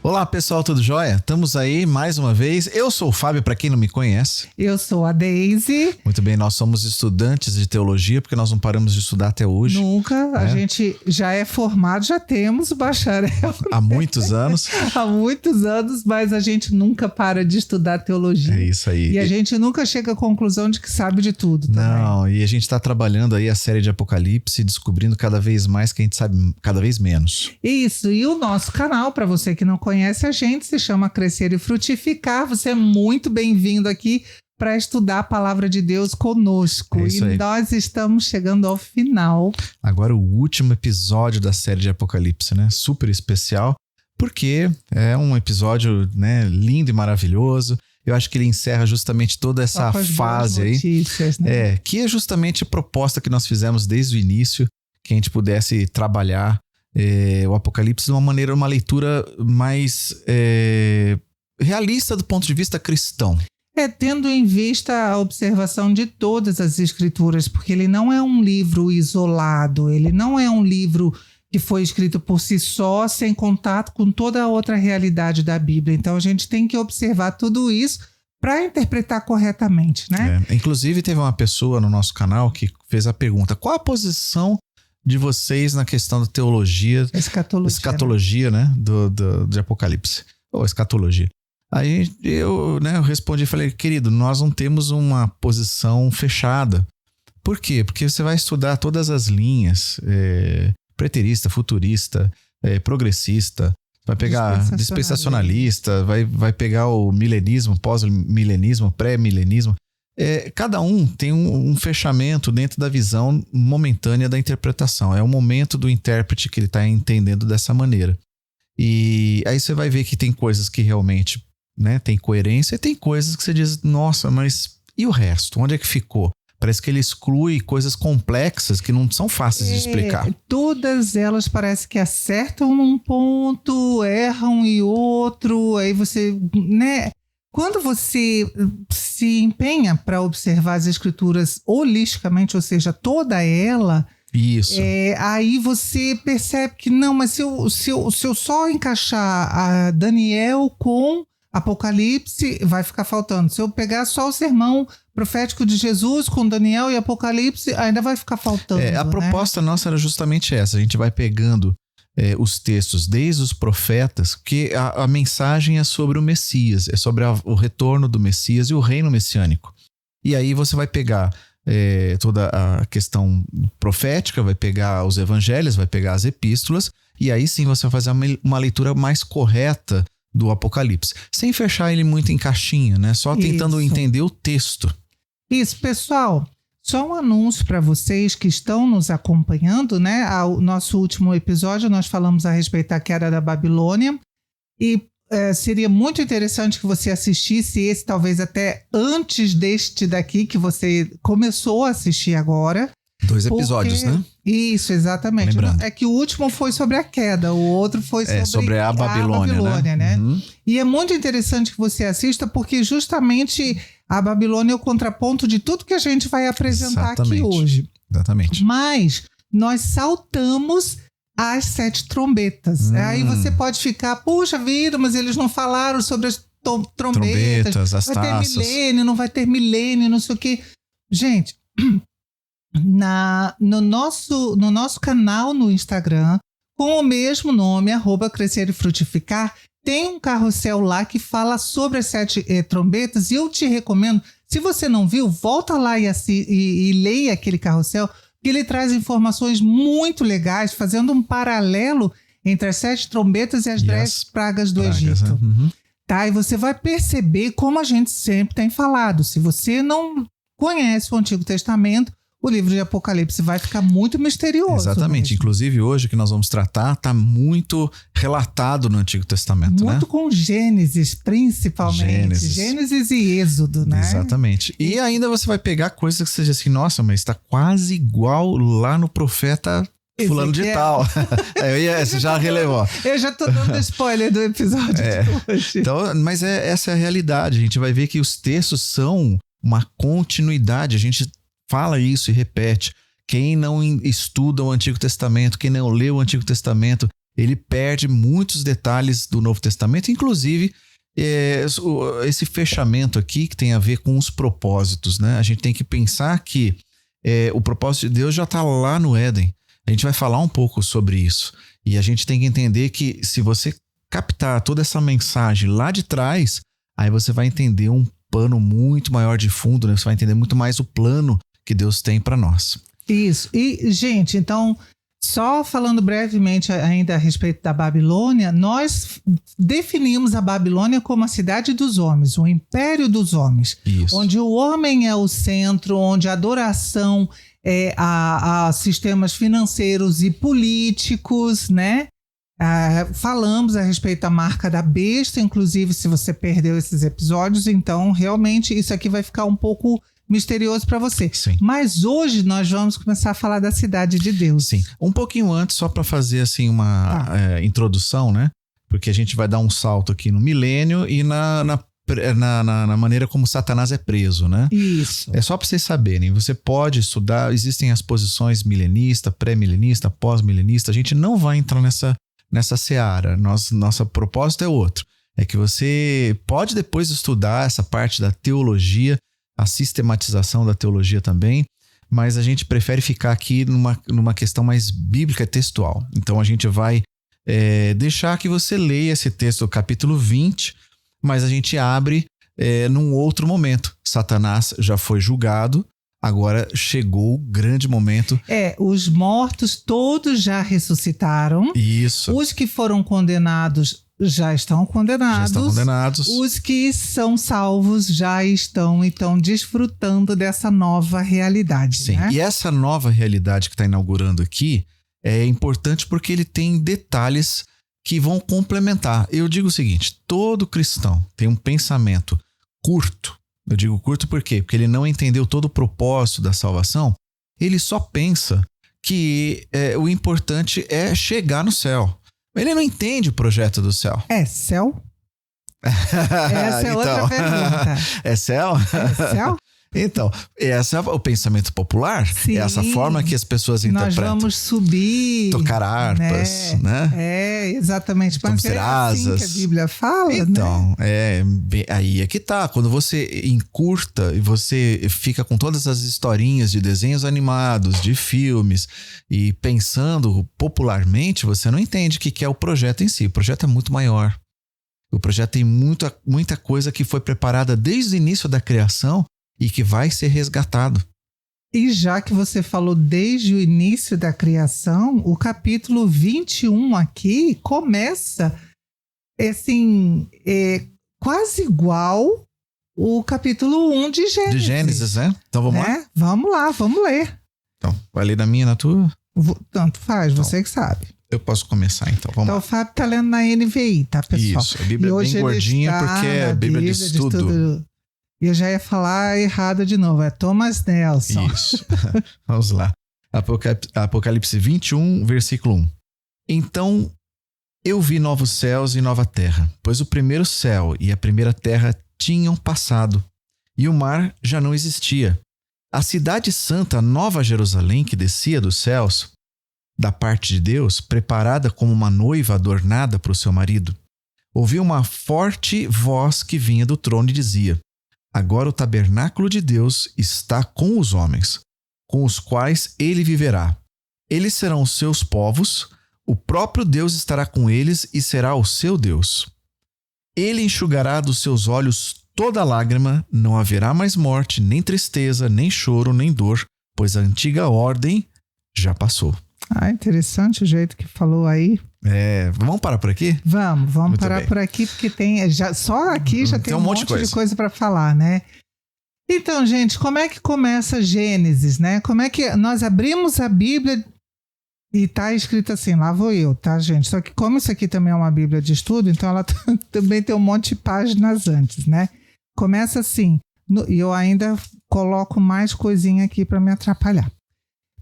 Olá pessoal, tudo jóia? Estamos aí mais uma vez. Eu sou o Fábio, para quem não me conhece. Eu sou a Deise. Muito bem, nós somos estudantes de teologia, porque nós não paramos de estudar até hoje. Nunca, a gente já é formado, já temos o bacharel. Há muitos anos. Há muitos anos, mas a gente nunca para de estudar teologia. É isso aí. E a gente nunca chega à conclusão de que sabe de tudo também. Não, e a gente está trabalhando aí a série de Apocalipse, descobrindo cada vez mais que a gente sabe cada vez menos. Isso, e o nosso canal, para você que não conhece a gente, se chama Crescer e Frutificar. Você é muito bem-vindo aqui para estudar a palavra de Deus conosco. É isso aí. E nós estamos chegando ao final. Agora o último episódio da série de Apocalipse, né? Super especial, porque é um episódio, né, lindo e maravilhoso. Eu acho que ele encerra justamente toda essa fase aí. Notícias, né? Que é justamente a proposta que nós fizemos desde o início, que a gente pudesse trabalhar o Apocalipse de uma maneira, uma leitura mais realista do ponto de vista cristão. Tendo em vista a observação de todas as escrituras, porque ele não é um livro isolado, ele não é um livro que foi escrito por si só, sem contato com toda a outra realidade da Bíblia. Então a gente tem que observar tudo isso para interpretar corretamente, né? Inclusive teve uma pessoa no nosso canal que fez a pergunta: qual a posição de vocês na questão da teologia, escatologia, né? De Apocalipse, ou escatologia. Aí eu respondi e falei: querido, nós não temos uma posição fechada. Por quê? Porque você vai estudar todas as linhas, preterista, futurista, progressista, vai pegar dispensacionalista, vai pegar o milenismo, pós-milenismo, pré-milenismo. Cada um tem um fechamento dentro da visão momentânea da interpretação. É o momento do intérprete que ele está entendendo dessa maneira. E aí você vai ver que tem coisas que realmente, né, tem coerência, e tem coisas que você diz: nossa, mas e o resto? Onde é que ficou? Parece que ele exclui coisas complexas que não são fáceis de explicar. Todas elas parece que acertam num ponto, erram em outro. Aí você, né? Quando você se empenha para observar as escrituras holisticamente, ou seja, toda ela, isso. Aí você percebe que não, mas se eu só encaixar a Daniel com Apocalipse, vai ficar faltando. Se eu pegar só o sermão profético de Jesus com Daniel e Apocalipse, ainda vai ficar faltando. A proposta nossa era justamente essa. A gente vai pegando os textos desde os profetas, porque a mensagem é sobre o Messias, é sobre o retorno do Messias e o reino messiânico. E aí você vai pegar toda a questão profética, vai pegar os evangelhos, vai pegar as epístolas, e aí sim você vai fazer uma leitura mais correta do Apocalipse, sem fechar ele muito em caixinha, né? Só tentando entender o texto. Isso, pessoal. Só um anúncio para vocês que estão nos acompanhando, né? O nosso último episódio nós falamos a respeito da queda da Babilônia, e seria muito interessante que você assistisse esse, talvez até antes deste daqui que você começou a assistir agora. 2 episódios, né? Isso, exatamente. Lembrando. É que o último foi sobre a queda, o outro foi sobre a Babilônia, né? Uhum. E é muito interessante que você assista, porque justamente a Babilônia é o contraponto de tudo que a gente vai apresentar aqui hoje. Exatamente. Mas nós saltamos as 7 trombetas. Aí você pode ficar: puxa vida, mas eles não falaram sobre as trombetas, as vai taças. ter milênio, não vai ter milênio, não sei o quê. Gente, no nosso canal no Instagram, com o mesmo nome, @Crescer e Frutificar, tem um carrossel lá que fala sobre as 7 trombetas, e eu te recomendo, se você não viu, volta lá e leia aquele carrossel, porque ele traz informações muito legais, fazendo um paralelo entre as 7 trombetas e as 10 pragas do Egito. Uhum. Tá? E você vai perceber, como a gente sempre tem falado, se você não conhece o Antigo Testamento, o livro de Apocalipse vai ficar muito misterioso. Exatamente. Mesmo. Inclusive hoje, o que nós vamos tratar está muito relatado no Antigo Testamento, muito, né? Com Gênesis, principalmente. Gênesis e Êxodo, né? Exatamente. E ainda você vai pegar coisas que você diz assim: nossa, mas está quase igual lá no profeta fulano de tal. Você já relevou. Eu já tô dando spoiler do episódio de hoje. Então, mas essa é a realidade. A gente vai ver que os textos são uma continuidade. A gente fala isso e repete. Quem não estuda o Antigo Testamento, quem não lê o Antigo Testamento, ele perde muitos detalhes do Novo Testamento, inclusive esse fechamento aqui que tem a ver com os propósitos, né? A gente tem que pensar que o propósito de Deus já está lá no Éden. A gente vai falar um pouco sobre isso. E a gente tem que entender que se você captar toda essa mensagem lá de trás, aí você vai entender um pano muito maior de fundo, né? Você vai entender muito mais o plano que Deus tem para nós. Isso. E, gente, então, só falando brevemente ainda a respeito da Babilônia, nós definimos a Babilônia como a cidade dos homens, o império dos homens. Isso. Onde o homem é o centro, onde a adoração é a sistemas financeiros e políticos, né? Falamos a respeito da marca da besta, inclusive se você perdeu esses episódios, então realmente isso aqui vai ficar um pouco misterioso para você. Sim. Mas hoje nós vamos começar a falar da cidade de Deus. Sim. Um pouquinho antes, só para fazer assim uma introdução, né? Porque a gente vai dar um salto aqui no milênio e na maneira como Satanás é preso, né? Isso. É só para vocês saberem, você pode estudar, existem as posições milenista, pré-milenista, pós-milenista, a gente não vai entrar nessa seara, nosso propósito é outro, é que você pode depois estudar essa parte da teologia, a sistematização da teologia também, mas a gente prefere ficar aqui numa questão mais bíblica e textual. Então a gente vai deixar que você leia esse texto do capítulo 20, mas a gente abre num outro momento. Satanás já foi julgado, agora chegou o grande momento. Os mortos todos já ressuscitaram. Isso. Os que foram condenados já estão condenados. Os que são salvos já estão, então, desfrutando dessa nova realidade. Sim, né? E essa nova realidade que está inaugurando aqui é importante porque ele tem detalhes que vão complementar. Eu digo o seguinte, todo cristão tem um pensamento curto. Eu digo curto por quê? Porque ele não entendeu todo o propósito da salvação. Ele só pensa que o importante é chegar no céu. Ele não entende o projeto do céu. É céu? Essa é outra pergunta. É céu? É céu? Então, esse é o pensamento popular. Sim, é essa forma que as pessoas interpretam. Nós vamos subir. Tocar harpas, né? Exatamente. Vamos ter asas. Assim que a Bíblia fala, então, né? Aí é que tá. Quando você encurta e você fica com todas as historinhas de desenhos animados, de filmes, e pensando popularmente, você não entende o que é o projeto em si. O projeto é muito maior. O projeto tem muita coisa que foi preparada desde o início da criação e que vai ser resgatado. E já que você falou desde o início da criação, o capítulo 21 aqui começa assim, quase igual o capítulo 1 de Gênesis. De Gênesis, né? Então vamos lá? Vamos lá, vamos ler. Então, vai ler na minha, na tua? Tanto faz, então, você que sabe. Eu posso começar, então. Vamos lá. O Fábio tá lendo na NVI, tá, pessoal? Isso, a Bíblia é bem gordinha porque é a Bíblia de estudo. E eu já ia falar errado de novo, é Thomas Nelson. Isso. Vamos lá. Apocalipse 21, versículo 1. Então eu vi novos céus e nova terra, pois o primeiro céu e a primeira terra tinham passado, e o mar já não existia. A cidade santa, Nova Jerusalém, que descia dos céus, da parte de Deus, preparada como uma noiva adornada para o seu marido. Ouvi uma forte voz que vinha do trono e dizia: agora o tabernáculo de Deus está com os homens, com os quais ele viverá. Eles serão os seus povos, o próprio Deus estará com eles e será o seu Deus. Ele enxugará dos seus olhos toda lágrima, não haverá mais morte, nem tristeza, nem choro, nem dor, pois a antiga ordem já passou. Interessante o jeito que falou aí. Vamos parar por aqui? Vamos Muito parar bem. Por aqui, porque só aqui já tem um monte de coisa para falar, né? Então, gente, como é que começa Gênesis, né? Como é que nós abrimos a Bíblia e tá escrito assim, lá vou eu, tá, gente? Só que como isso aqui também é uma Bíblia de estudo, então ela também tem um monte de páginas antes, né? Começa assim, e eu ainda coloco mais coisinha aqui para me atrapalhar.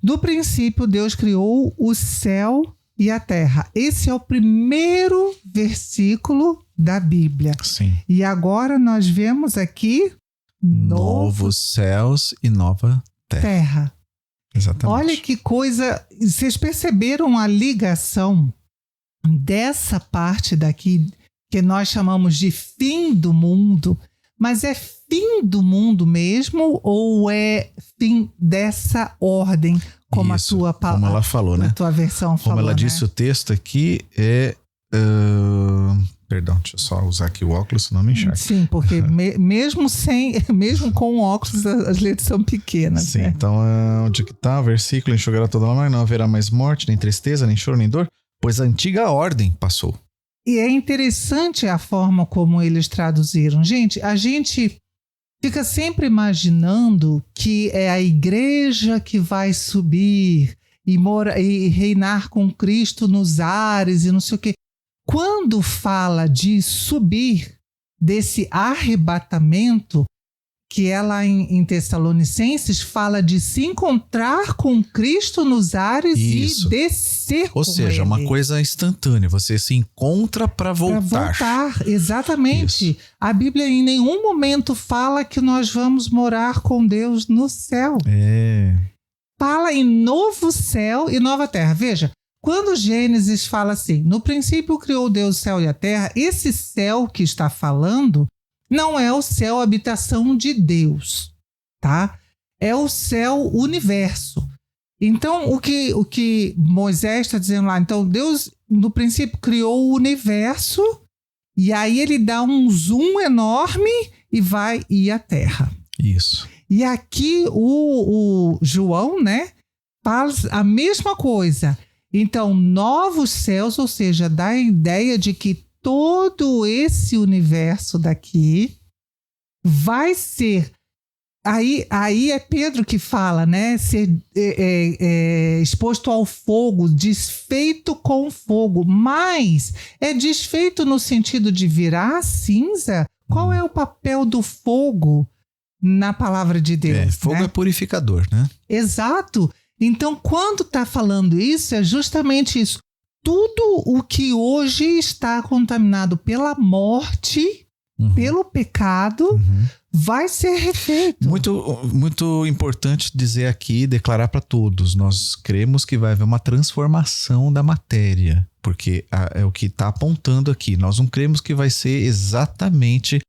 Do princípio, Deus criou o céu e a terra. Esse é o primeiro versículo da Bíblia. Sim. E agora nós vemos aqui novos céus e nova terra. Exatamente. Olha que coisa. Vocês perceberam a ligação dessa parte daqui que nós chamamos de fim do mundo, mas é fim do mundo mesmo ou é fim dessa ordem, como Isso, a tua palavra, como ela falou, né? A tua versão falou, como ela disse, né? o texto aqui é... Perdão, deixa eu só usar aqui o óculos, senão não me enxerga. Sim, porque mesmo com óculos, as letras são pequenas. Sim, né? então onde que tá o versículo? Enxugará toda lágrima, não haverá mais morte, nem tristeza, nem choro, nem dor, pois a antiga ordem passou. E é interessante a forma como eles traduziram. Gente, a gente fica sempre imaginando que é a igreja que vai subir e reinar com Cristo nos ares e não sei o quê. Quando fala de subir, desse arrebatamento, que ela em Tessalonicenses fala de se encontrar com Cristo nos ares Isso. e descer com Ou seja, ele. uma coisa instantânea, você se encontra para voltar. Para voltar, exatamente. Isso. A Bíblia em nenhum momento fala que nós vamos morar com Deus no céu. Fala em novo céu e nova terra. Veja, quando Gênesis fala assim, no princípio criou Deus o céu e a terra, esse céu que está falando não é o céu habitação de Deus, tá? É o céu universo. Então, o que Moisés está dizendo lá, então Deus no princípio criou o universo e aí ele dá um zoom enorme e vai ir à terra. Isso. E aqui o João, né, faz a mesma coisa. Então, novos céus, ou seja, dá a ideia de que todo esse universo daqui vai ser... Aí é Pedro que fala, né? Ser exposto ao fogo, desfeito com fogo. Mas é desfeito no sentido de virar cinza? Qual é o papel do fogo na palavra de Deus? Fogo, né? É purificador, né? Exato. Então, quando está falando isso, é justamente isso. Tudo o que hoje está contaminado pela morte, pelo pecado, vai ser refeito. Muito importante dizer aqui, declarar para todos, nós cremos que vai haver uma transformação da matéria, porque é o que está apontando aqui. Nós não cremos que vai ser exatamente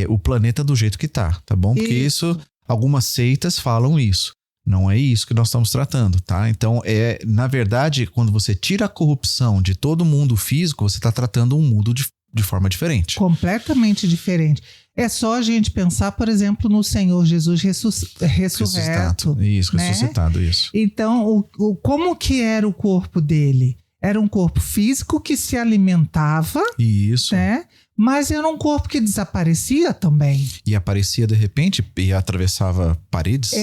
o planeta do jeito que tá bom? Porque isso, algumas seitas falam isso. Não é isso que nós estamos tratando, tá? Então, na verdade, quando você tira a corrupção de todo mundo físico, você está tratando um mundo de forma diferente. Completamente diferente. É só a gente pensar, por exemplo, no Senhor Jesus ressurreto. Isso, né? ressuscitado, isso. Então, como que era o corpo dele? Era um corpo físico que se alimentava. Isso. Né? Mas era um corpo que desaparecia também. E aparecia de repente e atravessava paredes.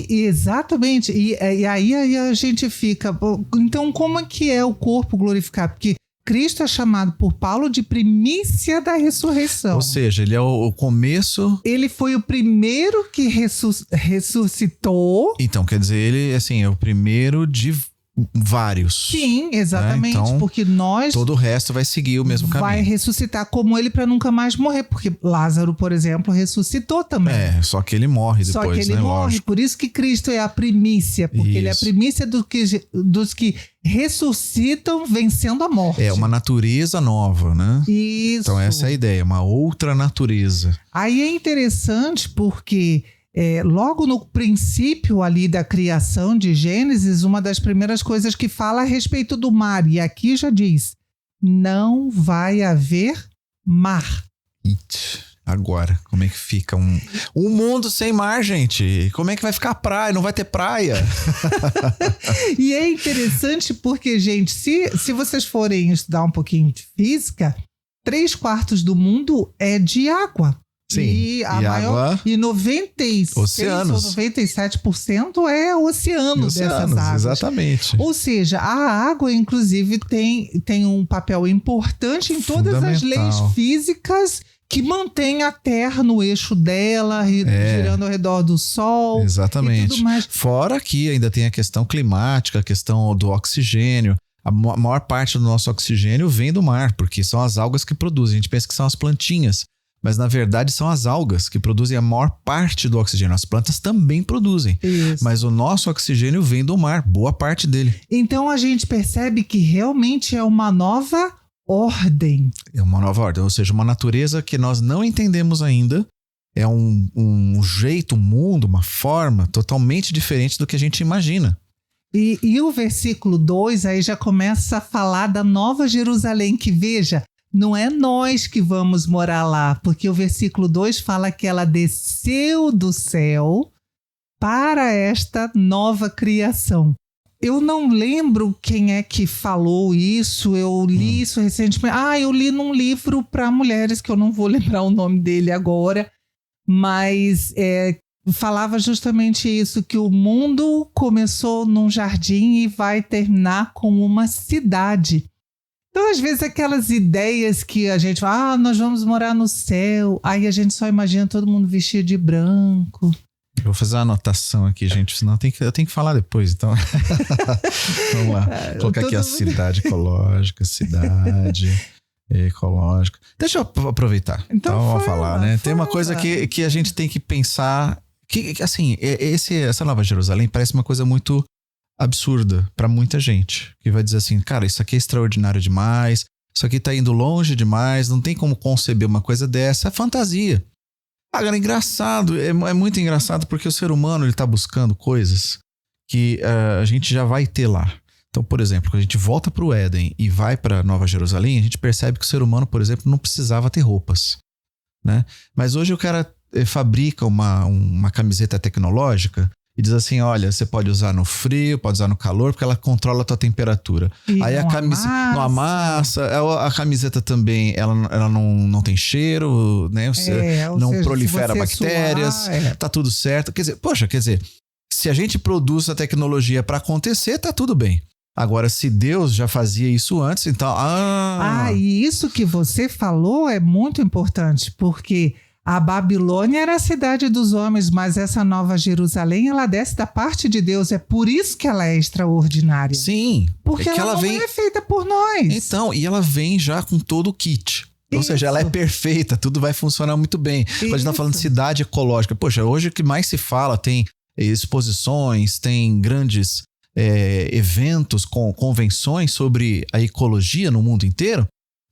Exatamente. E aí a gente fica... Então, como é que é o corpo glorificado? Porque Cristo é chamado por Paulo de primícia da ressurreição. Ou seja, ele é o começo... Ele foi o primeiro que ressuscitou. Então, quer dizer, ele assim, é o primeiro de... vários. Sim, exatamente, Então, porque todo o resto vai seguir o mesmo caminho. Vai ressuscitar como ele para nunca mais morrer, porque Lázaro, por exemplo, ressuscitou também. Só que ele morre depois, Só que ele morre, lógico. Por isso que Cristo é a primícia, porque ele é a primícia dos que ressuscitam vencendo a morte. É uma natureza nova, né? Isso. Então essa é a ideia, uma outra natureza. Aí é interessante porque... logo no princípio ali da criação de Gênesis, uma das primeiras coisas que fala a respeito do mar, e aqui já diz, não vai haver mar. Agora, como é que fica um mundo sem mar, gente? Como é que vai ficar praia? Não vai ter praia? E é interessante porque, gente, se vocês forem estudar um pouquinho de física, 3/4 do mundo é de água. Sim, e água, 96 oceanos. ou 97% é oceano dessas águas. Exatamente. Ou seja, a água, inclusive, tem um papel importante em todas as leis físicas que mantém a Terra no eixo dela, girando ao redor do Sol. Exatamente. E tudo mais. Fora que ainda tem a questão climática, a questão do oxigênio. A maior parte do nosso oxigênio vem do mar, porque são as algas que produzem. A gente pensa que são as plantinhas. Mas na verdade são as algas que produzem a maior parte do oxigênio. As plantas também produzem. Isso. Mas o nosso oxigênio vem do mar, boa parte dele. Então a gente percebe que realmente é uma nova ordem. É uma nova ordem, ou seja, uma natureza que nós não entendemos ainda. É um jeito, um mundo, uma forma totalmente diferente do que a gente imagina. E o versículo 2 aí já começa a falar da Nova Jerusalém, que veja, não é nós que vamos morar lá, porque o versículo 2 fala que ela desceu do céu para esta nova criação. Eu não lembro quem é que falou isso, eu li isso recentemente. Eu li num livro para mulheres, que eu não vou lembrar o nome dele agora, mas falava justamente isso, que o mundo começou num jardim e vai terminar com uma cidade. Então, às vezes, aquelas ideias que a gente fala, nós vamos morar no céu, aí a gente só imagina todo mundo vestido de branco. Eu vou fazer uma anotação aqui, gente, senão eu tenho que falar depois, então. Vamos lá, colocar aqui a cidade ecológica, ecológica. Deixa eu aproveitar. Então vamos falar, né? Tem uma coisa que a gente tem que pensar, que assim, essa Nova Jerusalém parece uma coisa muito absurda para muita gente, que vai dizer assim, cara, isso aqui é extraordinário demais, isso aqui tá indo longe demais, não tem como conceber uma coisa dessa, é fantasia. Agora, engraçado, é muito engraçado porque o ser humano ele tá buscando coisas que a gente já vai ter lá. Então, por exemplo, quando a gente volta para o Éden e vai para Nova Jerusalém, a gente percebe que o ser humano, por exemplo, não precisava ter roupas, né? Mas hoje o cara fabrica uma camiseta tecnológica e diz assim, olha, você pode usar no frio, pode usar no calor, porque ela controla a tua temperatura. E aí a camiseta não amassa, a camiseta também, ela não tem cheiro, né? Não prolifera bactérias, tá tudo certo. Quer dizer, se a gente produz a tecnologia para acontecer, tá tudo bem. Agora, se Deus já fazia isso antes, então... E isso que você falou é muito importante, porque a Babilônia era a cidade dos homens, mas essa Nova Jerusalém, ela desce da parte de Deus. É por isso que ela é extraordinária. Sim. Porque ela não é feita por nós. Então, e ela vem já com todo o kit. Ou seja, ela é perfeita, tudo vai funcionar muito bem. Quando a gente tá falando de cidade ecológica, poxa, hoje o que mais se fala, tem exposições, tem grandes eventos, convenções sobre a ecologia no mundo inteiro.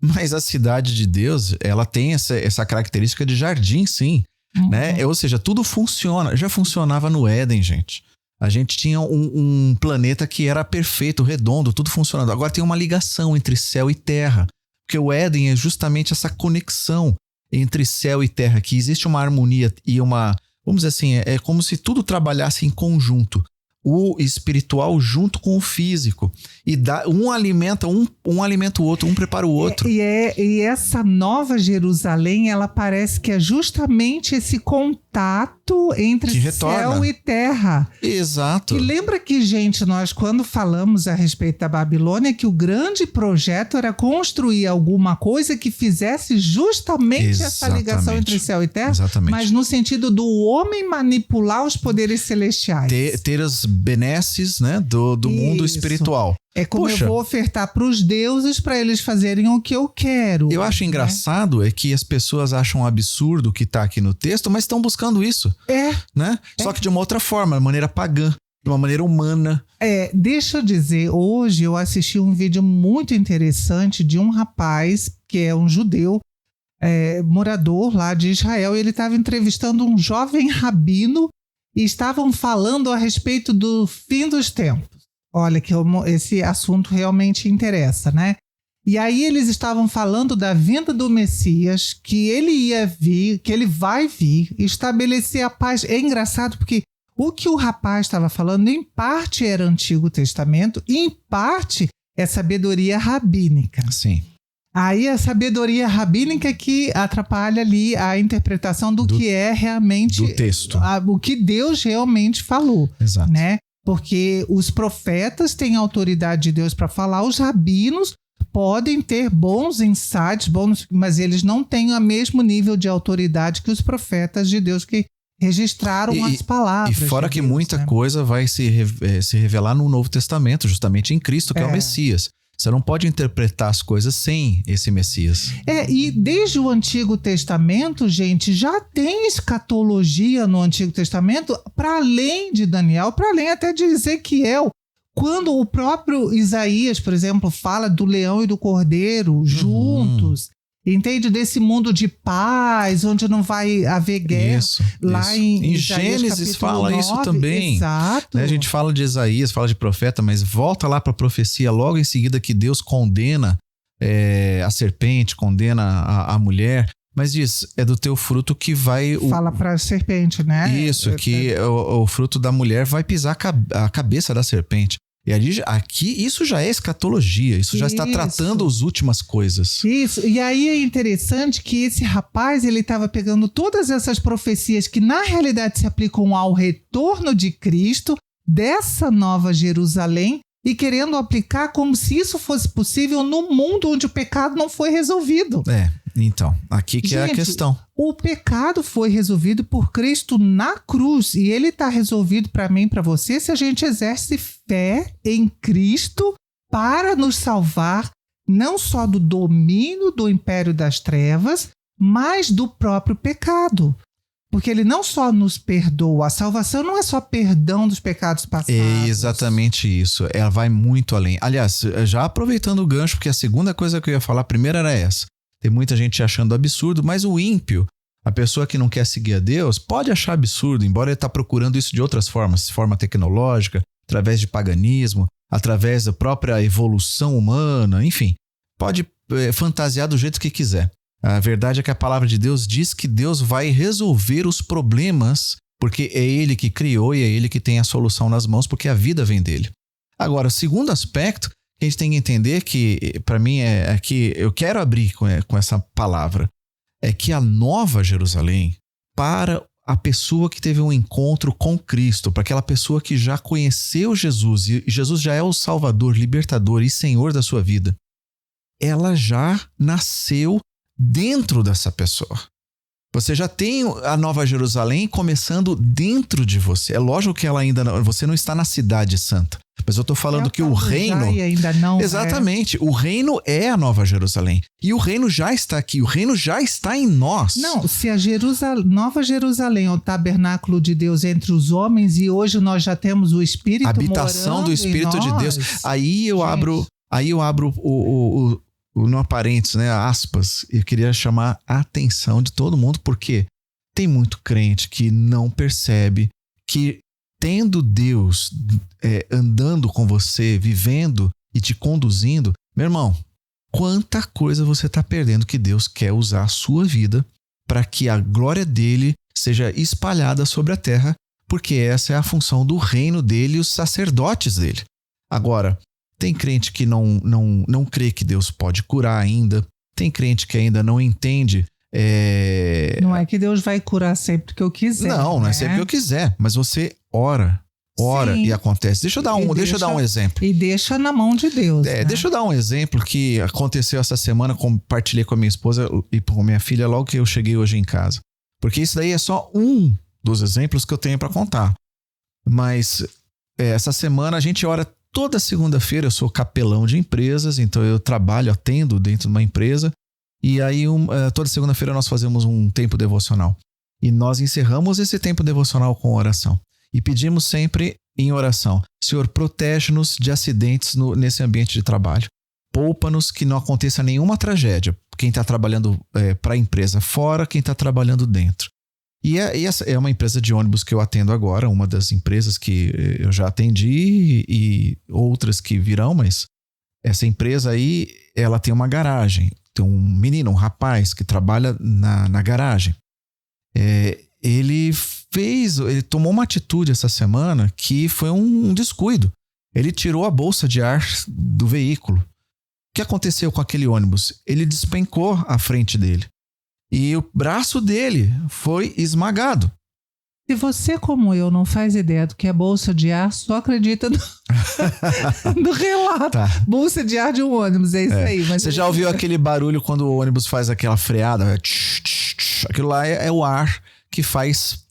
Mas a cidade de Deus, ela tem essa característica de jardim, sim. Né? Ou seja, tudo funciona. Já funcionava no Éden, gente. A gente tinha um planeta que era perfeito, redondo, tudo funcionando. Agora tem uma ligação entre céu e terra. Porque o Éden é justamente essa conexão entre céu e terra, que existe uma harmonia e uma... Vamos dizer assim, é como se tudo trabalhasse em conjunto. O espiritual junto com o físico. E um alimenta o outro, um prepara o outro. E essa Nova Jerusalém, ela parece que é justamente esse contato entre céu e terra. Exato. E lembra que, gente, nós quando falamos a respeito da Babilônia, que o grande projeto era construir alguma coisa que fizesse justamente essa ligação entre céu e terra. Exatamente. Mas no sentido do homem manipular os poderes celestiais. Ter as benesses, né, do mundo espiritual. É como eu vou ofertar para os deuses para eles fazerem o que eu quero. Eu acho engraçado é que as pessoas acham um absurdo o que está aqui no texto, mas estão buscando isso. Né? Só que de uma outra forma, de maneira pagã, de uma maneira humana. Deixa eu dizer, hoje eu assisti um vídeo muito interessante de um rapaz que é um judeu, morador lá de Israel, e ele estava entrevistando um jovem rabino e estavam falando a respeito do fim dos tempos. Olha, que esse assunto realmente interessa, né? E aí eles estavam falando da vinda do Messias, que ele ia vir, que ele vai vir, estabelecer a paz. É engraçado porque o que o rapaz estava falando, em parte era Antigo Testamento, e em parte é sabedoria rabínica. Sim. Aí a sabedoria rabínica que atrapalha ali a interpretação do que é realmente... Do texto. O que Deus realmente falou. Exato. Né? Porque os profetas têm autoridade de Deus para falar, os rabinos podem ter bons insights, mas eles não têm o mesmo nível de autoridade que os profetas de Deus que registraram as palavras. E fora que muita coisa vai se revelar no Novo Testamento, justamente em Cristo, que é o Messias. Você não pode interpretar as coisas sem esse Messias. E desde o Antigo Testamento, gente, já tem escatologia no Antigo Testamento, para além de Daniel, para além até de Ezequiel. Quando o próprio Isaías, por exemplo, fala do leão e do cordeiro juntos, entende? Desse mundo de paz, onde não vai haver guerra. Lá em Gênesis fala 9, isso também. Exato. Né? A gente fala de Isaías, fala de profeta, mas volta lá para a profecia logo em seguida que Deus condena a serpente, condena a mulher, mas diz, é do teu fruto que vai... Fala para a serpente, né? Isso, que o fruto da mulher vai pisar a cabeça da serpente. E aqui isso já é escatologia, isso já está tratando as últimas coisas. Isso, e aí é interessante que esse rapaz, ele estava pegando todas essas profecias que na realidade se aplicam ao retorno de Cristo, dessa nova Jerusalém, e querendo aplicar como se isso fosse possível no mundo onde o pecado não foi resolvido. Então, aqui que é a questão. O pecado foi resolvido por Cristo na cruz e ele está resolvido para mim e para você se a gente exerce fé em Cristo para nos salvar não só do domínio do império das trevas, mas do próprio pecado. Porque ele não só nos perdoa, a salvação não é só perdão dos pecados passados. É exatamente isso, ela vai muito além. Aliás, já aproveitando o gancho, porque a segunda coisa que eu ia falar, a primeira era essa. Tem muita gente achando absurdo, mas o ímpio, a pessoa que não quer seguir a Deus, pode achar absurdo, embora ele está procurando isso de outras formas, de forma tecnológica, através de paganismo, através da própria evolução humana, enfim. Pode fantasiar do jeito que quiser. A verdade é que a palavra de Deus diz que Deus vai resolver os problemas, porque é Ele que criou e é Ele que tem a solução nas mãos, porque a vida vem dele. Agora, o segundo aspecto que a gente tem que entender, que para mim é que eu quero abrir com essa palavra, é que a Nova Jerusalém, para a pessoa que teve um encontro com Cristo, para aquela pessoa que já conheceu Jesus, e Jesus já é o Salvador, Libertador e Senhor da sua vida, ela já nasceu dentro dessa pessoa. Você já tem a Nova Jerusalém começando dentro de você. É lógico que ela ainda não, você não está na cidade santa, mas eu estou falando que o reino... ainda não exatamente, o reino é a Nova Jerusalém. E o reino já está aqui, o reino já está em nós. Não, se a Nova Jerusalém é o tabernáculo de Deus entre os homens e hoje nós já temos o Espírito morando em nós. Habitação do Espírito de Deus. Aí eu abro o no parênteses, né, aspas, eu queria chamar a atenção de todo mundo, porque tem muito crente que não percebe que tendo Deus andando com você, vivendo e te conduzindo, meu irmão, quanta coisa você está perdendo que Deus quer usar a sua vida para que a glória dele seja espalhada sobre a terra, porque essa é a função do reino dele e os sacerdotes dele. Agora, tem crente que não crê que Deus pode curar ainda. Tem crente que ainda não entende. Não é que Deus vai curar sempre que eu quiser. Não é sempre que eu quiser. Mas você ora Sim. E acontece. Deixa eu dar um exemplo. E deixa na mão de Deus. Né? Deixa eu dar um exemplo que aconteceu essa semana. Compartilhei com a minha esposa e com a minha filha logo que eu cheguei hoje em casa. Porque isso daí é só um dos exemplos que eu tenho para contar. Mas essa semana a gente ora toda segunda-feira. Eu sou capelão de empresas, então eu atendo dentro de uma empresa. E aí toda segunda-feira nós fazemos um tempo devocional. E nós encerramos esse tempo devocional com oração. E pedimos sempre em oração: Senhor, protege-nos de acidentes nesse ambiente de trabalho. Poupa-nos que não aconteça nenhuma tragédia. Quem está trabalhando para a empresa fora, quem está trabalhando dentro. E essa é uma empresa de ônibus que eu atendo agora, uma das empresas que eu já atendi e outras que virão, mas essa empresa aí, ela tem uma garagem. Tem um menino, um rapaz que trabalha na garagem. Ele tomou uma atitude essa semana que foi um descuido. Ele tirou a bolsa de ar do veículo. O que aconteceu com aquele ônibus? Ele despencou à frente dele. E o braço dele foi esmagado. Se você, como eu, não faz ideia do que é bolsa de ar, só acredita no relato. Tá. Bolsa de ar de um ônibus, é isso aí. Mas você já ouviu aquele barulho quando o ônibus faz aquela freada? Aquilo lá é o ar que faz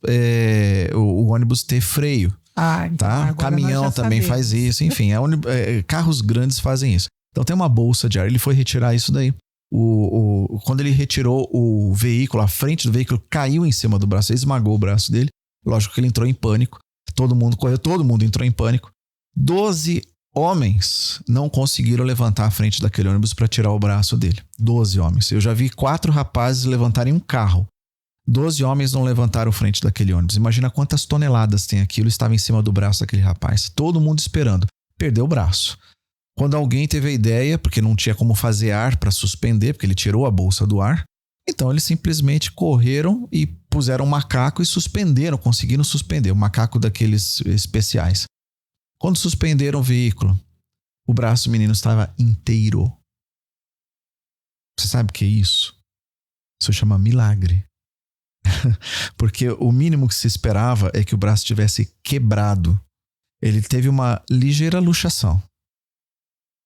o ônibus ter freio. Então tá? Caminhão também faz isso. Enfim, carros grandes fazem isso. Então tem uma bolsa de ar. Ele foi retirar isso daí. Quando ele retirou o veículo, a frente do veículo caiu em cima do braço, esmagou o braço dele. Lógico que ele entrou em pânico. Todo mundo correu, todo mundo entrou em pânico. 12 homens não conseguiram levantar a frente daquele ônibus para tirar o braço dele. 12 homens. Eu já vi 4 rapazes levantarem um carro. 12 homens não levantaram a frente daquele ônibus. Imagina quantas toneladas tem aquilo. Estava em cima do braço daquele rapaz. Todo mundo esperando. Perdeu o braço. Quando alguém teve a ideia, porque não tinha como fazer ar para suspender, porque ele tirou a bolsa do ar, então eles simplesmente correram e puseram um macaco e suspenderam, conseguiram suspender, um macaco daqueles especiais. Quando suspenderam o veículo, o braço do menino estava inteiro. Você sabe o que é isso? Isso chama milagre. Porque o mínimo que se esperava é que o braço tivesse quebrado. Ele teve uma ligeira luxação,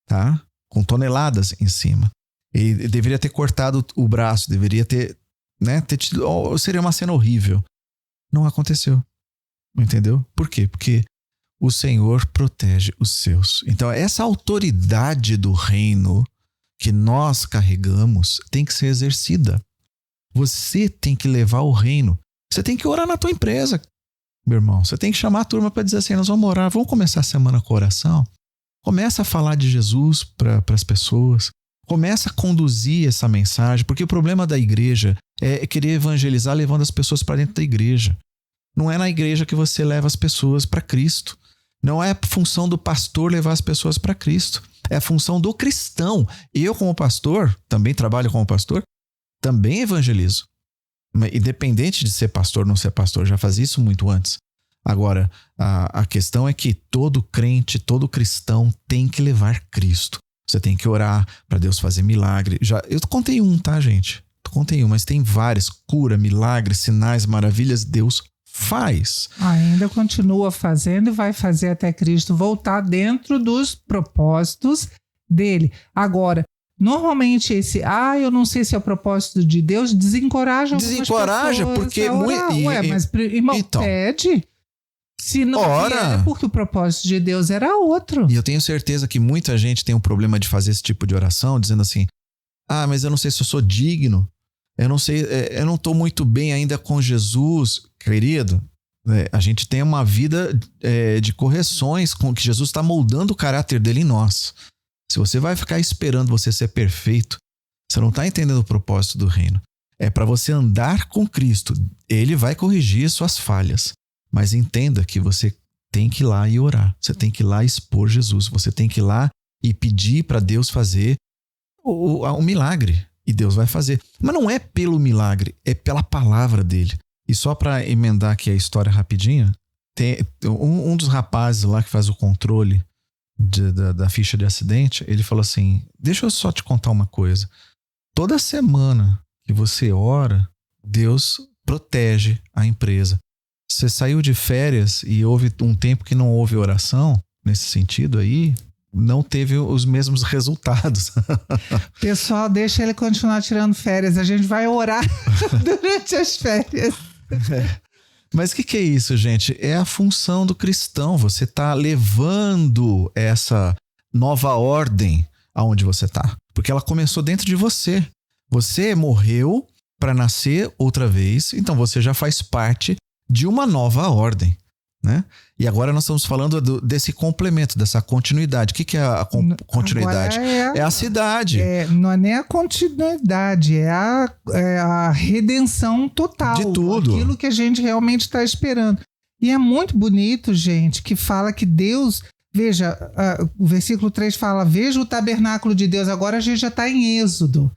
tá? Com toneladas em cima. Ele deveria ter cortado o braço, deveria ter, né, seria uma cena horrível. Não aconteceu. Entendeu? Por quê? Porque o Senhor protege os seus. Então, essa autoridade do reino que nós carregamos tem que ser exercida. Você tem que levar o reino. Você tem que orar na tua empresa, meu irmão. Você tem que chamar a turma para dizer assim, nós vamos orar, vamos começar a semana com oração. Começa a falar de Jesus para as pessoas. Começa a conduzir essa mensagem, porque o problema da igreja é querer evangelizar levando as pessoas para dentro da igreja. Não é na igreja que você leva as pessoas para Cristo. Não é a função do pastor levar as pessoas para Cristo. É a função do cristão. Eu, como pastor, também trabalho como pastor, também evangelizo. Independente de ser pastor ou não ser pastor, já fazia isso muito antes. Agora, a questão é que todo crente, todo cristão tem que levar Cristo. Você tem que orar para Deus fazer milagre. Eu contei um, tá, gente? Contei um, mas tem vários. Cura, milagres, sinais, maravilhas, Deus faz. Ainda continua fazendo e vai fazer até Cristo voltar dentro dos propósitos dele. Agora, normalmente eu não sei se é o propósito de Deus, desencoraja porque mas irmão, então, pede. Se não era porque o propósito de Deus era outro. E eu tenho certeza que muita gente tem um problema de fazer esse tipo de oração, dizendo assim, mas eu não sei se eu sou digno, eu não sei, eu não estou muito bem ainda com Jesus. Querido, a gente tem uma vida de correções com que Jesus está moldando o caráter dele em nós. Se você vai ficar esperando você ser perfeito, você não está entendendo o propósito do reino. É para você andar com Cristo. Ele vai corrigir suas falhas. Mas entenda que você tem que ir lá e orar. Você tem que ir lá e expor Jesus. Você tem que ir lá e pedir para Deus fazer o milagre. E Deus vai fazer. Mas não é pelo milagre, é pela palavra dele. E só para emendar aqui a história rapidinho, tem um dos rapazes lá que faz o controle da ficha de acidente, ele falou assim, deixa eu só te contar uma coisa. Toda semana que você ora, Deus protege a empresa. Você saiu de férias e houve um tempo que não houve oração, nesse sentido aí, não teve os mesmos resultados. Pessoal, deixa ele continuar tirando férias. A gente vai orar durante as férias. Mas o que é isso, gente? É a função do cristão. Você está levando essa nova ordem aonde você está. Porque ela começou dentro de você. Você morreu para nascer outra vez, então você já faz parte de uma nova ordem, né? E agora nós estamos falando desse complemento, dessa continuidade. O que é a continuidade? É a cidade. Não é nem a continuidade, é a redenção total. De tudo. Aquilo que a gente realmente está esperando. E é muito bonito, gente, que fala que Deus... Veja, o versículo 3 fala, veja o tabernáculo de Deus. Agora a gente já está em Êxodo.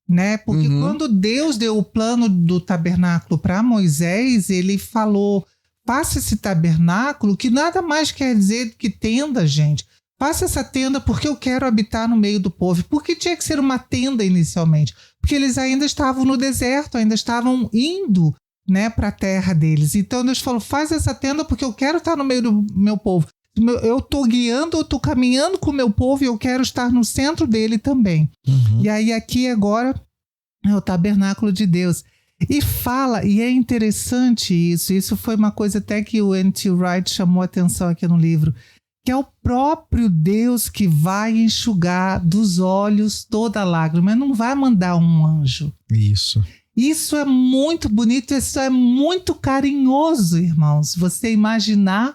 Né? Porque quando Deus deu o plano do tabernáculo para Moisés, ele falou, faça esse tabernáculo, que nada mais quer dizer que tenda, gente. Faça essa tenda porque eu quero habitar no meio do povo. Por que tinha que ser uma tenda inicialmente? Porque eles ainda estavam no deserto, ainda estavam indo, né, para a terra deles. Então Deus falou, faz essa tenda porque eu quero estar no meio do meu povo. Eu estou guiando, eu estou caminhando com o meu povo e eu quero estar no centro dele também. E aí aqui agora é o tabernáculo de Deus. E fala, e é interessante isso foi uma coisa até que o N.T. Wright chamou a atenção aqui no livro, que é o próprio Deus que vai enxugar dos olhos toda lágrima, não vai mandar um anjo. Isso é muito bonito, isso é muito carinhoso, irmãos. Você imaginar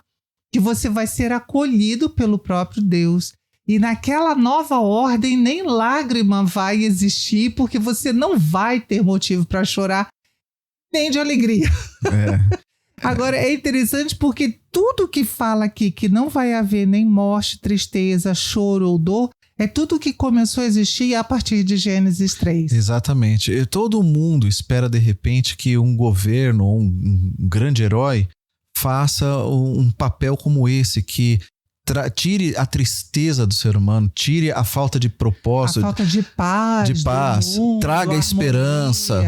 que você vai ser acolhido pelo próprio Deus. E naquela nova ordem, nem lágrima vai existir, porque você não vai ter motivo para chorar, nem de alegria. Agora, é interessante porque tudo que fala aqui que não vai haver nem morte, tristeza, choro ou dor, é tudo que começou a existir a partir de Gênesis 3. Exatamente. E todo mundo espera, de repente, que um governo ou um grande herói faça um papel como esse, que tire a tristeza do ser humano, tire a falta de propósito, a falta de paz, mundo, traga a esperança.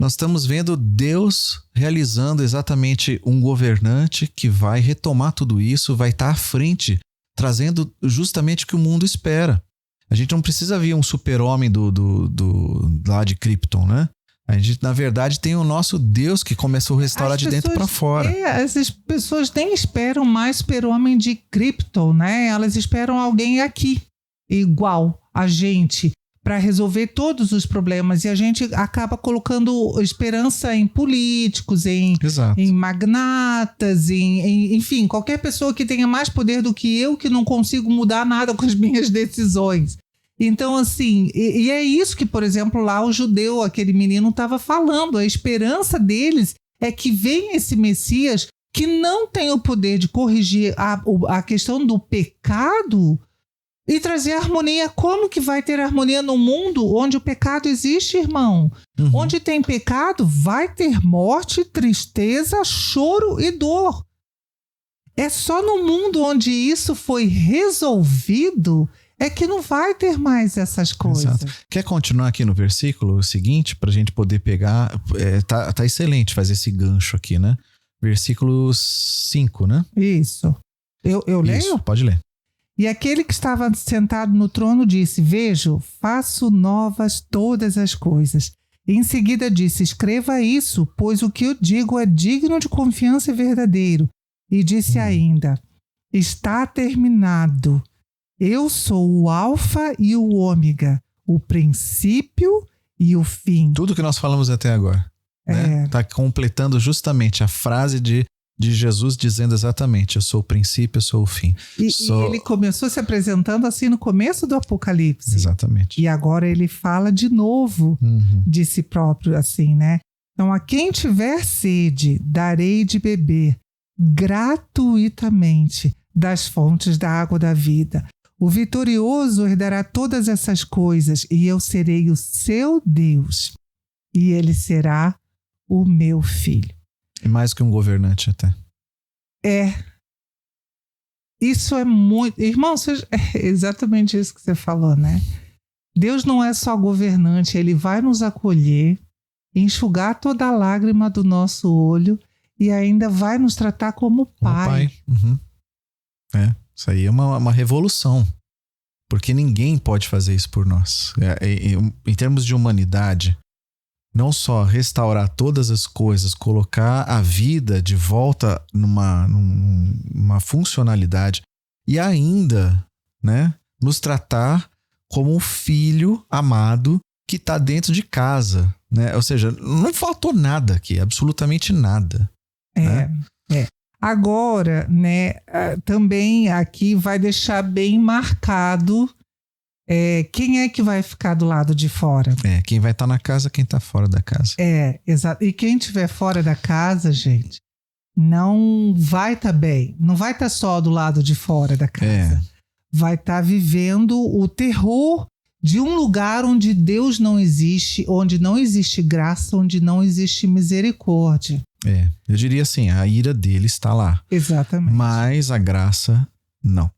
Nós estamos vendo Deus realizando exatamente um governante que vai retomar tudo isso, vai estar à frente, trazendo justamente o que o mundo espera. A gente não precisa ver um super-homem lá de Krypton, né? A gente, na verdade, tem o nosso Deus que começou a restaurar de dentro para fora. Essas pessoas nem esperam mais super-homem de Krypton, né? Elas esperam alguém aqui, igual a gente, para resolver todos os problemas. E a gente acaba colocando esperança em políticos, em magnatas, enfim, qualquer pessoa que tenha mais poder do que eu, que não consigo mudar nada com as minhas decisões. Então, assim, e é isso que, por exemplo, lá o judeu, aquele menino, estava falando. A esperança deles é que venha esse Messias que não tem o poder de corrigir a questão do pecado e trazer harmonia. Como que vai ter harmonia no mundo onde o pecado existe, irmão? Onde tem pecado, vai ter morte, tristeza, choro e dor. É só no mundo onde isso foi resolvido é que não vai ter mais essas coisas. Exato. Quer continuar aqui no versículo seguinte, para a gente poder pegar? Tá excelente fazer esse gancho aqui, né? Versículo 5, né? Isso. Eu leio? Isso, pode ler. E aquele que estava sentado no trono disse: Vejo, faço novas todas as coisas. E em seguida disse: Escreva isso, pois o que eu digo é digno de confiança e verdadeiro. E disse ainda: Está terminado. Eu sou o Alfa e o Ômega, o princípio e o fim. Tudo que nós falamos até agora. Está completando justamente a frase de Jesus dizendo exatamente: eu sou o princípio, eu sou o fim. E ele começou se apresentando assim no começo do Apocalipse. Exatamente. E agora ele fala de novo de si próprio assim, né? Então, a quem tiver sede, darei de beber gratuitamente das fontes da água da vida. O vitorioso herdará todas essas coisas, e eu serei o seu Deus, e ele será o meu filho. E mais que um governante até. Isso é muito... Irmão, é exatamente isso que você falou, né? Deus não é só governante, ele vai nos acolher, enxugar toda a lágrima do nosso olho e ainda vai nos tratar como pai. Isso aí é uma revolução, porque ninguém pode fazer isso por nós. Em termos de humanidade, não só restaurar todas as coisas, colocar a vida de volta numa funcionalidade e ainda, né, nos tratar como um filho amado que está dentro de casa, né? Ou seja, não faltou nada aqui, absolutamente nada. Agora, né, também aqui vai deixar bem marcado quem é que vai ficar do lado de fora. Quem vai estar na casa, quem está fora da casa. Exato. E quem estiver fora da casa, gente, não vai estar bem. Não vai estar só do lado de fora da casa. Vai estar vivendo o terror de um lugar onde Deus não existe, onde não existe graça, onde não existe misericórdia. Eu diria assim, a ira dele está lá. Exatamente. Mas a graça, não.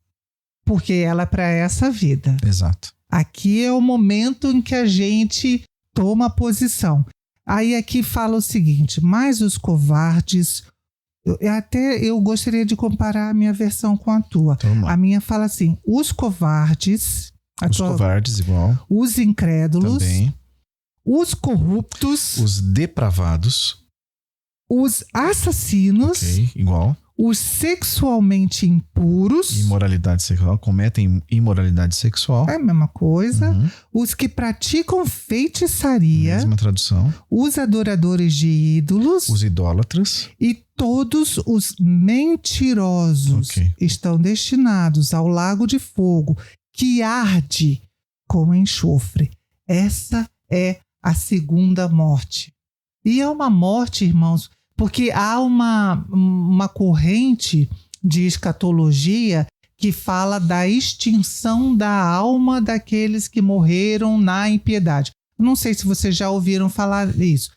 Porque ela é para essa vida. Exato. Aqui é o momento em que a gente toma posição. Aí aqui fala o seguinte: mas os covardes... Eu gostaria de comparar a minha versão com a tua. A minha fala assim: os covardes... Os covardes, igual. Os incrédulos. Também. Os corruptos. Os depravados. Os assassinos. Ok, igual. os sexualmente impuros. Imoralidade sexual, cometem imoralidade sexual. É a mesma coisa. Uhum. Os que praticam feitiçaria. Mesma tradução. Os adoradores de ídolos. Os idólatras. E todos os mentirosos estão destinados ao lago de fogo que arde com enxofre. Essa é a segunda morte. E é uma morte, irmãos, porque há uma corrente de escatologia que fala da extinção da alma daqueles que morreram na impiedade. Não sei se vocês já ouviram falar isso.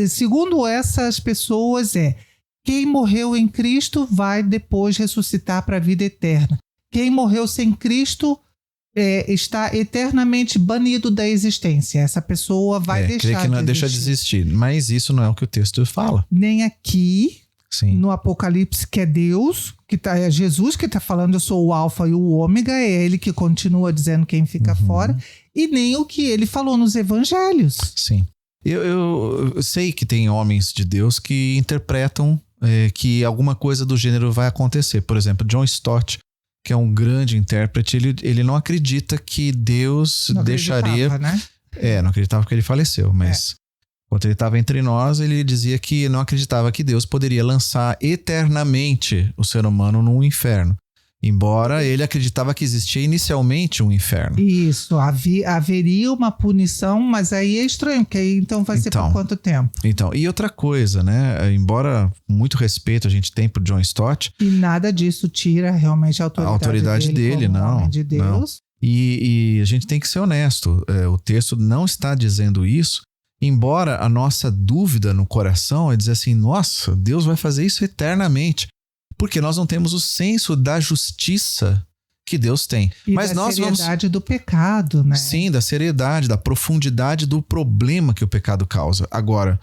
Segundo essas pessoas, quem morreu em Cristo vai depois ressuscitar para a vida eterna. Quem morreu sem Cristo está eternamente banido da existência. Essa pessoa vai deixar que não deixa de existir. Mas isso não é o que o texto fala. Nem aqui, sim, no Apocalipse, que é Deus, é Jesus que está falando, eu sou o alfa e o ômega, é ele que continua dizendo quem fica fora, e nem o que ele falou nos evangelhos. Sim. Eu sei que tem homens de Deus que interpretam que alguma coisa do gênero vai acontecer. Por exemplo, John Stott, que é um grande intérprete, ele não acredita que Deus não deixaria... Né? Não acreditava porque ele faleceu, mas quando ele estava entre nós, ele dizia que não acreditava que Deus poderia lançar eternamente o ser humano num inferno. Embora ele acreditava que existia inicialmente um inferno. Isso, haveria uma punição, mas aí é estranho, porque aí então vai ser por quanto tempo? Então, e outra coisa, né? Embora muito respeito a gente tem por John Stott... E nada disso tira realmente a autoridade dele como não, homem de Deus. Não. E a gente tem que ser honesto, o texto não está dizendo isso, embora a nossa dúvida no coração é dizer assim, nossa, Deus vai fazer isso eternamente. Porque nós não temos o senso da justiça que Deus tem. E mas da seriedade do pecado, né? Sim, da seriedade, da profundidade do problema que o pecado causa. Agora,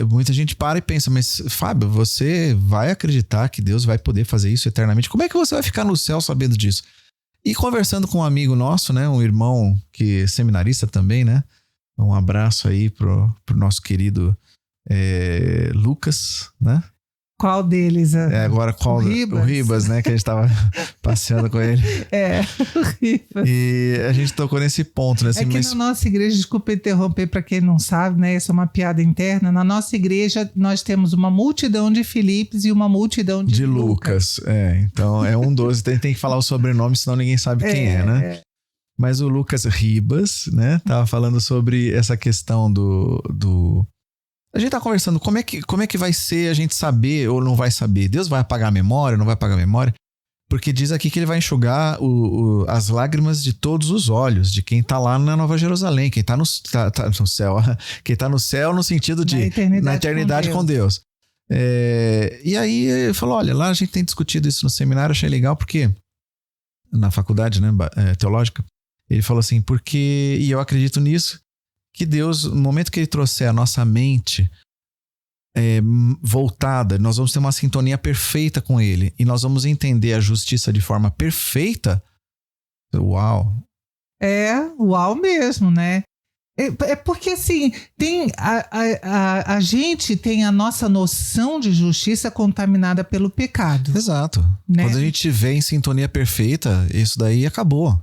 muita gente para e pensa, mas Fábio, você vai acreditar que Deus vai poder fazer isso eternamente? Como é que você vai ficar no céu sabendo disso? E conversando com um amigo nosso, né, um irmão que é seminarista também, né? Um abraço aí pro nosso querido Lucas, né? Qual deles? Agora qual? O Ribas, né? Que a gente tava passeando com ele. O Ribas. E a gente tocou nesse ponto, né? Assim, na nossa igreja, desculpa interromper para quem não sabe, né? Isso é uma piada interna. Na nossa igreja, nós temos uma multidão de Filipes e uma multidão de Lucas. Então é um 12. Tem que falar o sobrenome, senão ninguém sabe quem né? Mas o Lucas Ribas, né? Tava falando sobre essa questão do... A gente tá conversando, como é que vai ser a gente saber ou não vai saber? Deus vai apagar a memória, não vai apagar a memória? Porque diz aqui que ele vai enxugar as lágrimas de todos os olhos, de quem tá lá na Nova Jerusalém, quem tá no céu. Quem tá no céu no sentido de... Na eternidade com Deus. E aí ele falou, olha, lá a gente tem discutido isso no seminário, achei legal, porque... Na faculdade, né, teológica, ele falou assim, porque... E eu acredito nisso, que Deus, no momento que ele trouxer a nossa mente voltada, nós vamos ter uma sintonia perfeita com ele e nós vamos entender a justiça de forma perfeita. Uau! Uau mesmo, né? Porque assim, a gente tem a nossa noção de justiça contaminada pelo pecado. Exato. Né? Quando a gente estiver em sintonia perfeita, isso daí acabou.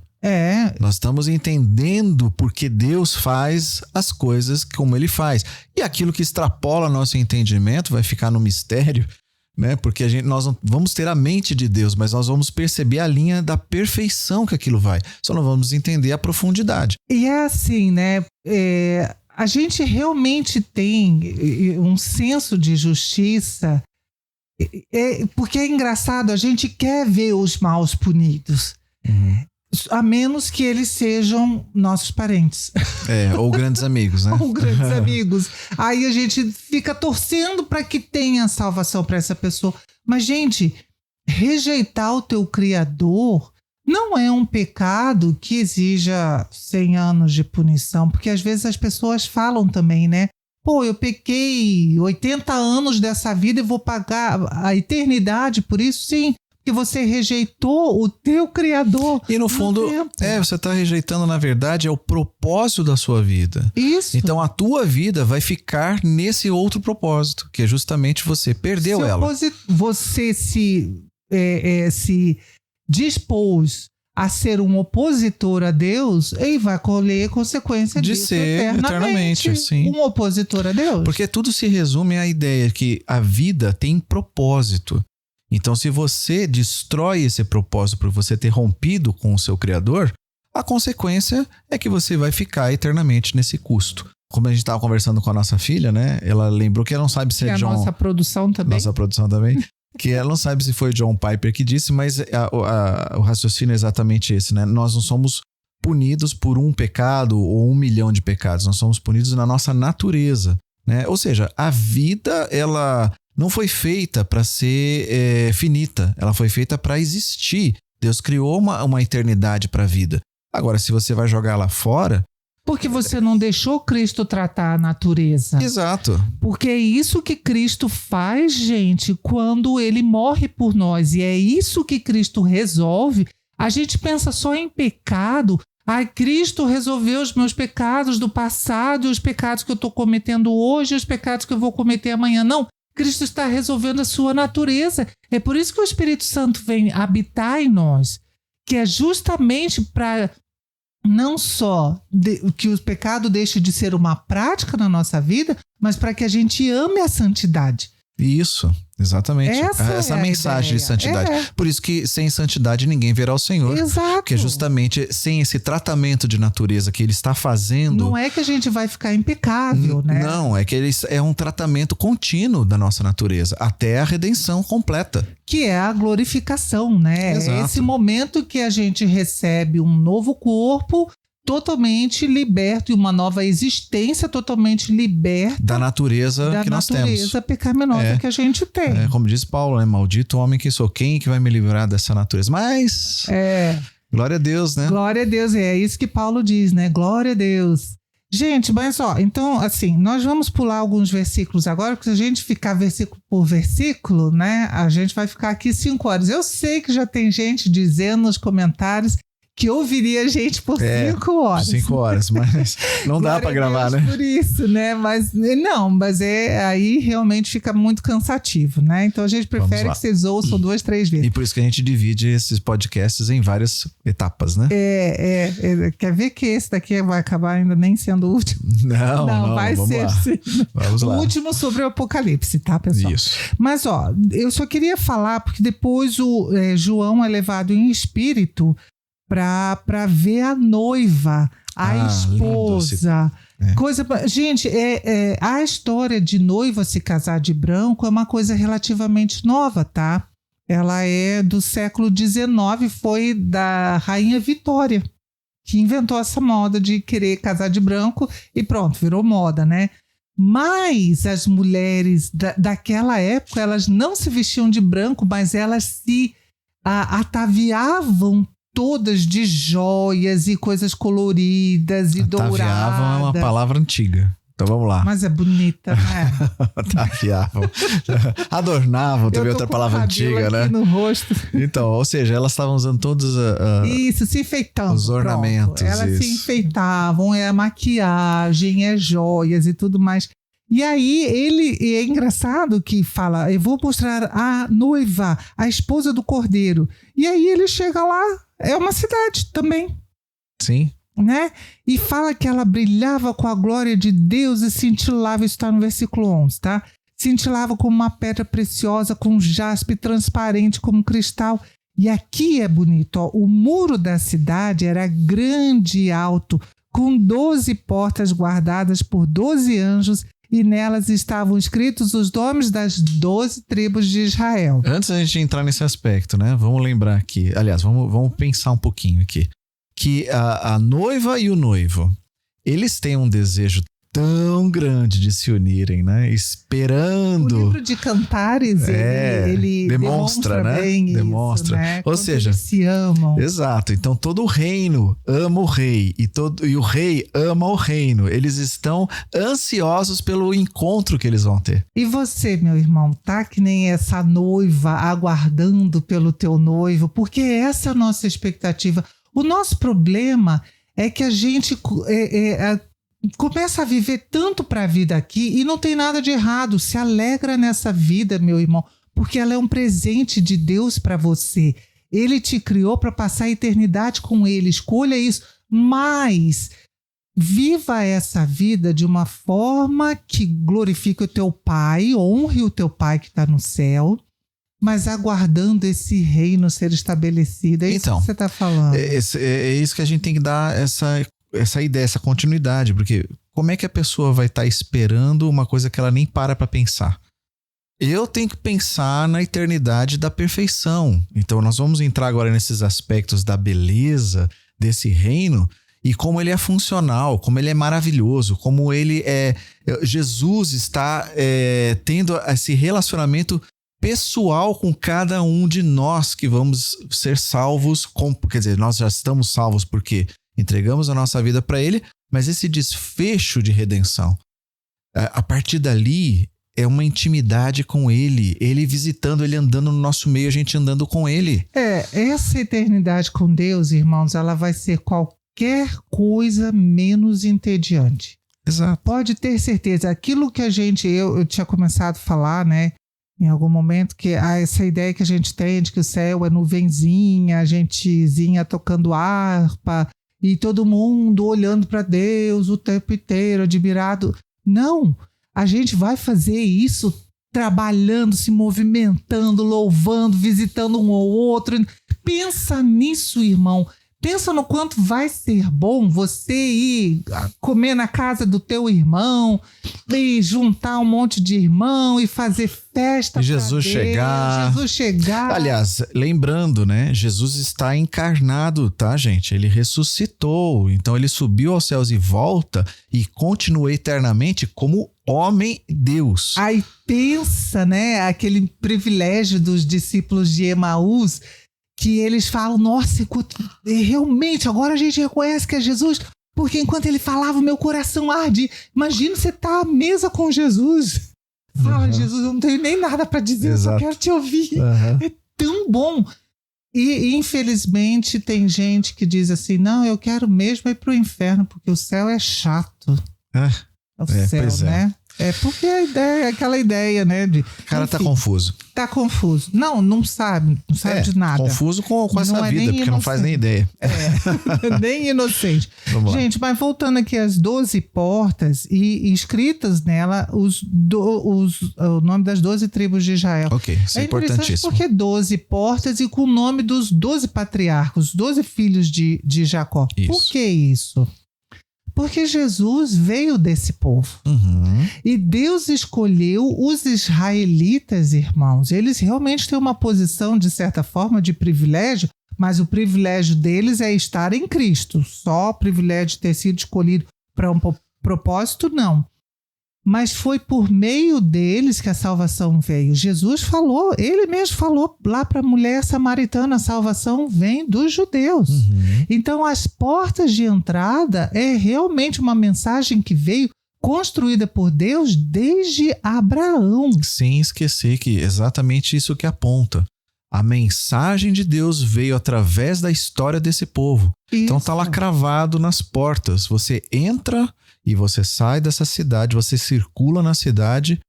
Nós estamos entendendo porque Deus faz as coisas como ele faz. E aquilo que extrapola nosso entendimento vai ficar no mistério, né? Porque nós não vamos ter a mente de Deus, mas nós vamos perceber a linha da perfeição que aquilo vai. Só não vamos entender a profundidade. E é assim, né? A gente realmente tem um senso de justiça, porque é engraçado, a gente quer ver os maus punidos. A menos que eles sejam nossos parentes. Ou grandes amigos, né? Ou grandes amigos. Aí a gente fica torcendo para que tenha salvação para essa pessoa. Mas, gente, rejeitar o teu Criador não é um pecado que exija 100 anos de punição. Porque às vezes as pessoas falam também, né? Pô, eu pequei 80 anos dessa vida e vou pagar a eternidade por isso? Sim. que você rejeitou o teu Criador. E no fundo, você está rejeitando, na verdade, é o propósito da sua vida. Isso. Então a tua vida vai ficar nesse outro propósito, que é justamente você perdeu ela. Você se dispôs a ser um opositor a Deus, e vai colher consequência de disso ser eternamente, sim. Um opositor a Deus. Porque tudo se resume à ideia que a vida tem propósito. Então, se você destrói esse propósito por você ter rompido com o seu Criador, a consequência é que você vai ficar eternamente nesse custo. Como a gente estava conversando com a nossa filha, né? Ela lembrou que ela não sabe se é John... Nossa produção também. Que ela não sabe se foi John Piper que disse, mas o raciocínio é exatamente esse, né? Nós não somos punidos por um pecado ou 1 milhão de pecados. Nós somos punidos na nossa natureza, né? Ou seja, a vida, ela não foi feita para ser finita. Ela foi feita para existir. Deus criou uma eternidade para a vida. Agora, se você vai jogar lá fora... Porque você não deixou Cristo tratar a natureza. Exato. Porque é isso que Cristo faz, gente, quando ele morre por nós. E é isso que Cristo resolve. A gente pensa só em pecado. Cristo resolveu os meus pecados do passado, os pecados que eu estou cometendo hoje, os pecados que eu vou cometer amanhã. Não, Cristo está resolvendo a sua natureza. É por isso que o Espírito Santo vem habitar em nós. Que é justamente para... não só que o pecado deixe de ser uma prática na nossa vida, mas para que a gente ame a santidade. Isso, exatamente. Essa mensagem de santidade. Por isso que sem santidade ninguém verá o Senhor. Exato. Porque justamente sem esse tratamento de natureza que ele está fazendo... Não é que a gente vai ficar impecável, né? Não, é que ele é um tratamento contínuo da nossa natureza, até a redenção completa. Que é a glorificação, né? Exato. É esse momento que a gente recebe um novo corpo totalmente liberto e uma nova existência totalmente liberta da natureza que nós temos. Da natureza pecaminosa que a gente tem. Como diz Paulo, né? Maldito homem que sou, quem que vai me livrar dessa natureza? Mas, glória a Deus, né? Glória a Deus, é isso que Paulo diz, né? Glória a Deus. Gente, mas então, assim, nós vamos pular alguns versículos agora, porque se a gente ficar versículo por versículo, né? A gente vai ficar aqui 5 horas. Eu sei que já tem gente dizendo nos comentários que ouviria a gente por 5 horas. 5 horas, mas não dá para gravar, né? Por isso, né? Mas aí realmente fica muito cansativo, né? Então a gente prefere que vocês ouçam 2, 3 vezes. E por isso que a gente divide esses podcasts em várias etapas, né? Quer ver que esse daqui vai acabar ainda nem sendo o último? Não, vai vamos ser lá. Sim. Vamos lá. O último sobre o Apocalipse, tá, pessoal? Isso. Mas, eu só queria falar, porque depois o João é levado em espírito para ver a noiva, a esposa. Gente, a história de noiva se casar de branco é uma coisa relativamente nova, tá? Ela é do século XIX, foi da Rainha Vitória, que inventou essa moda de querer casar de branco e pronto, virou moda, né? Mas as mulheres daquela época, elas não se vestiam de branco, mas elas se ataviavam todas de joias e coisas coloridas e douradas. Ataviavam é uma palavra antiga. Então vamos lá. Mas é bonita, né? Ataviavam. Adornavam, também outra palavra antiga, né? No rosto. Então, ou seja, elas estavam usando todos isso, se enfeitando. Os ornamentos. Elas se enfeitavam, maquiagem, joias e tudo mais. E aí é engraçado que fala, eu vou mostrar a noiva, a esposa do cordeiro. E aí ele chega lá, é uma cidade também. Sim. Né? E fala que ela brilhava com a glória de Deus e cintilava, isso está no versículo 11, tá? Cintilava como uma pedra preciosa, com jaspe transparente como cristal. E aqui é bonito, o muro da cidade era grande e alto, com 12 portas guardadas por 12 anjos, e nelas estavam escritos os nomes das 12 tribos de Israel. Antes da gente entrar nesse aspecto, né? Vamos lembrar aqui, aliás, vamos pensar um pouquinho aqui, que a noiva e o noivo, eles têm um desejo tão grande de se unirem, né? Esperando. O livro de Cantares, ele demonstra, né? Bem demonstra. Isso, né? Ou seja, eles se amam. Exato. Então todo o reino ama o rei e o rei ama o reino. Eles estão ansiosos pelo encontro que eles vão ter. E você, meu irmão, tá que nem essa noiva aguardando pelo teu noivo, porque essa é a nossa expectativa. O nosso problema é que a gente começa a viver tanto para a vida aqui e não tem nada de errado. Se alegra nessa vida, meu irmão, porque ela é um presente de Deus para você. Ele te criou para passar a eternidade com ele. Escolha isso. Mas viva essa vida de uma forma que glorifique o teu pai, honre o teu pai que está no céu, mas aguardando esse reino ser estabelecido. É isso que você está falando. É isso que a gente tem que dar essa ideia, essa continuidade, porque como é que a pessoa vai estar esperando uma coisa que ela nem para pensar? Eu tenho que pensar na eternidade da perfeição. Então nós vamos entrar agora nesses aspectos da beleza desse reino e como ele é funcional, como ele é maravilhoso, como ele é... Jesus está tendo esse relacionamento pessoal com cada um de nós que vamos ser salvos. Quer dizer, nós já estamos salvos porque entregamos a nossa vida para ele, mas esse desfecho de redenção, a partir dali, é uma intimidade com ele visitando, ele andando no nosso meio, a gente andando com ele. Essa eternidade com Deus, irmãos, ela vai ser qualquer coisa menos entediante. Exato. Pode ter certeza. Aquilo que eu tinha começado a falar, né, em algum momento, que essa ideia que a gente tem de que o céu é nuvenzinha, a gentezinha tocando harpa, e todo mundo olhando para Deus o tempo inteiro, admirado. Não, a gente vai fazer isso trabalhando, se movimentando, louvando, visitando um ou outro. Pensa nisso, irmão. Pensa no quanto vai ser bom você ir comer na casa do teu irmão e juntar um monte de irmão e fazer festa. E Jesus chegar. Aliás, lembrando, né? Jesus está encarnado, tá, gente? Ele ressuscitou. Então ele subiu aos céus e volta e continua eternamente como homem Deus. Aí pensa, né? Aquele privilégio dos discípulos de Emaús, que eles falam, nossa, realmente, agora a gente reconhece que é Jesus, porque enquanto ele falava, o meu coração arde. Imagina você estar à mesa com Jesus. Fala, Jesus, eu não tenho nem nada para dizer, Exato. Eu só quero te ouvir. É tão bom. E, infelizmente, tem gente que diz assim, não, eu quero mesmo ir para o inferno, porque o céu é chato. O céu, né? Porque a ideia é aquela ideia, né? O cara tá confuso. Tá confuso. Não sabe de nada. Confuso com essa vida, porque não faz nem ideia. Nem inocente. Gente, mas voltando aqui às 12 portas e escritas nela o nome das 12 tribos de Israel. Ok, isso é importantíssimo. Porque 12 portas e com o nome dos 12 patriarcas, 12 filhos de Jacó. Isso. Por que isso? Porque Jesus veio desse povo. E Deus escolheu os israelitas, irmãos. Eles realmente têm uma posição, de certa forma, de privilégio, mas o privilégio deles é estar em Cristo. Só o privilégio de ter sido escolhido para um propósito, não. Mas foi por meio deles que a salvação veio. Jesus falou, ele mesmo falou lá para a mulher samaritana, a salvação vem dos judeus. Então, as portas de entrada é realmente uma mensagem que veio construída por Deus desde Abraão. Sem esquecer que exatamente isso que aponta. A mensagem de Deus veio através da história desse povo. Isso. Então tá lá cravado nas portas. Você entra e você sai dessa cidade, você circula na cidade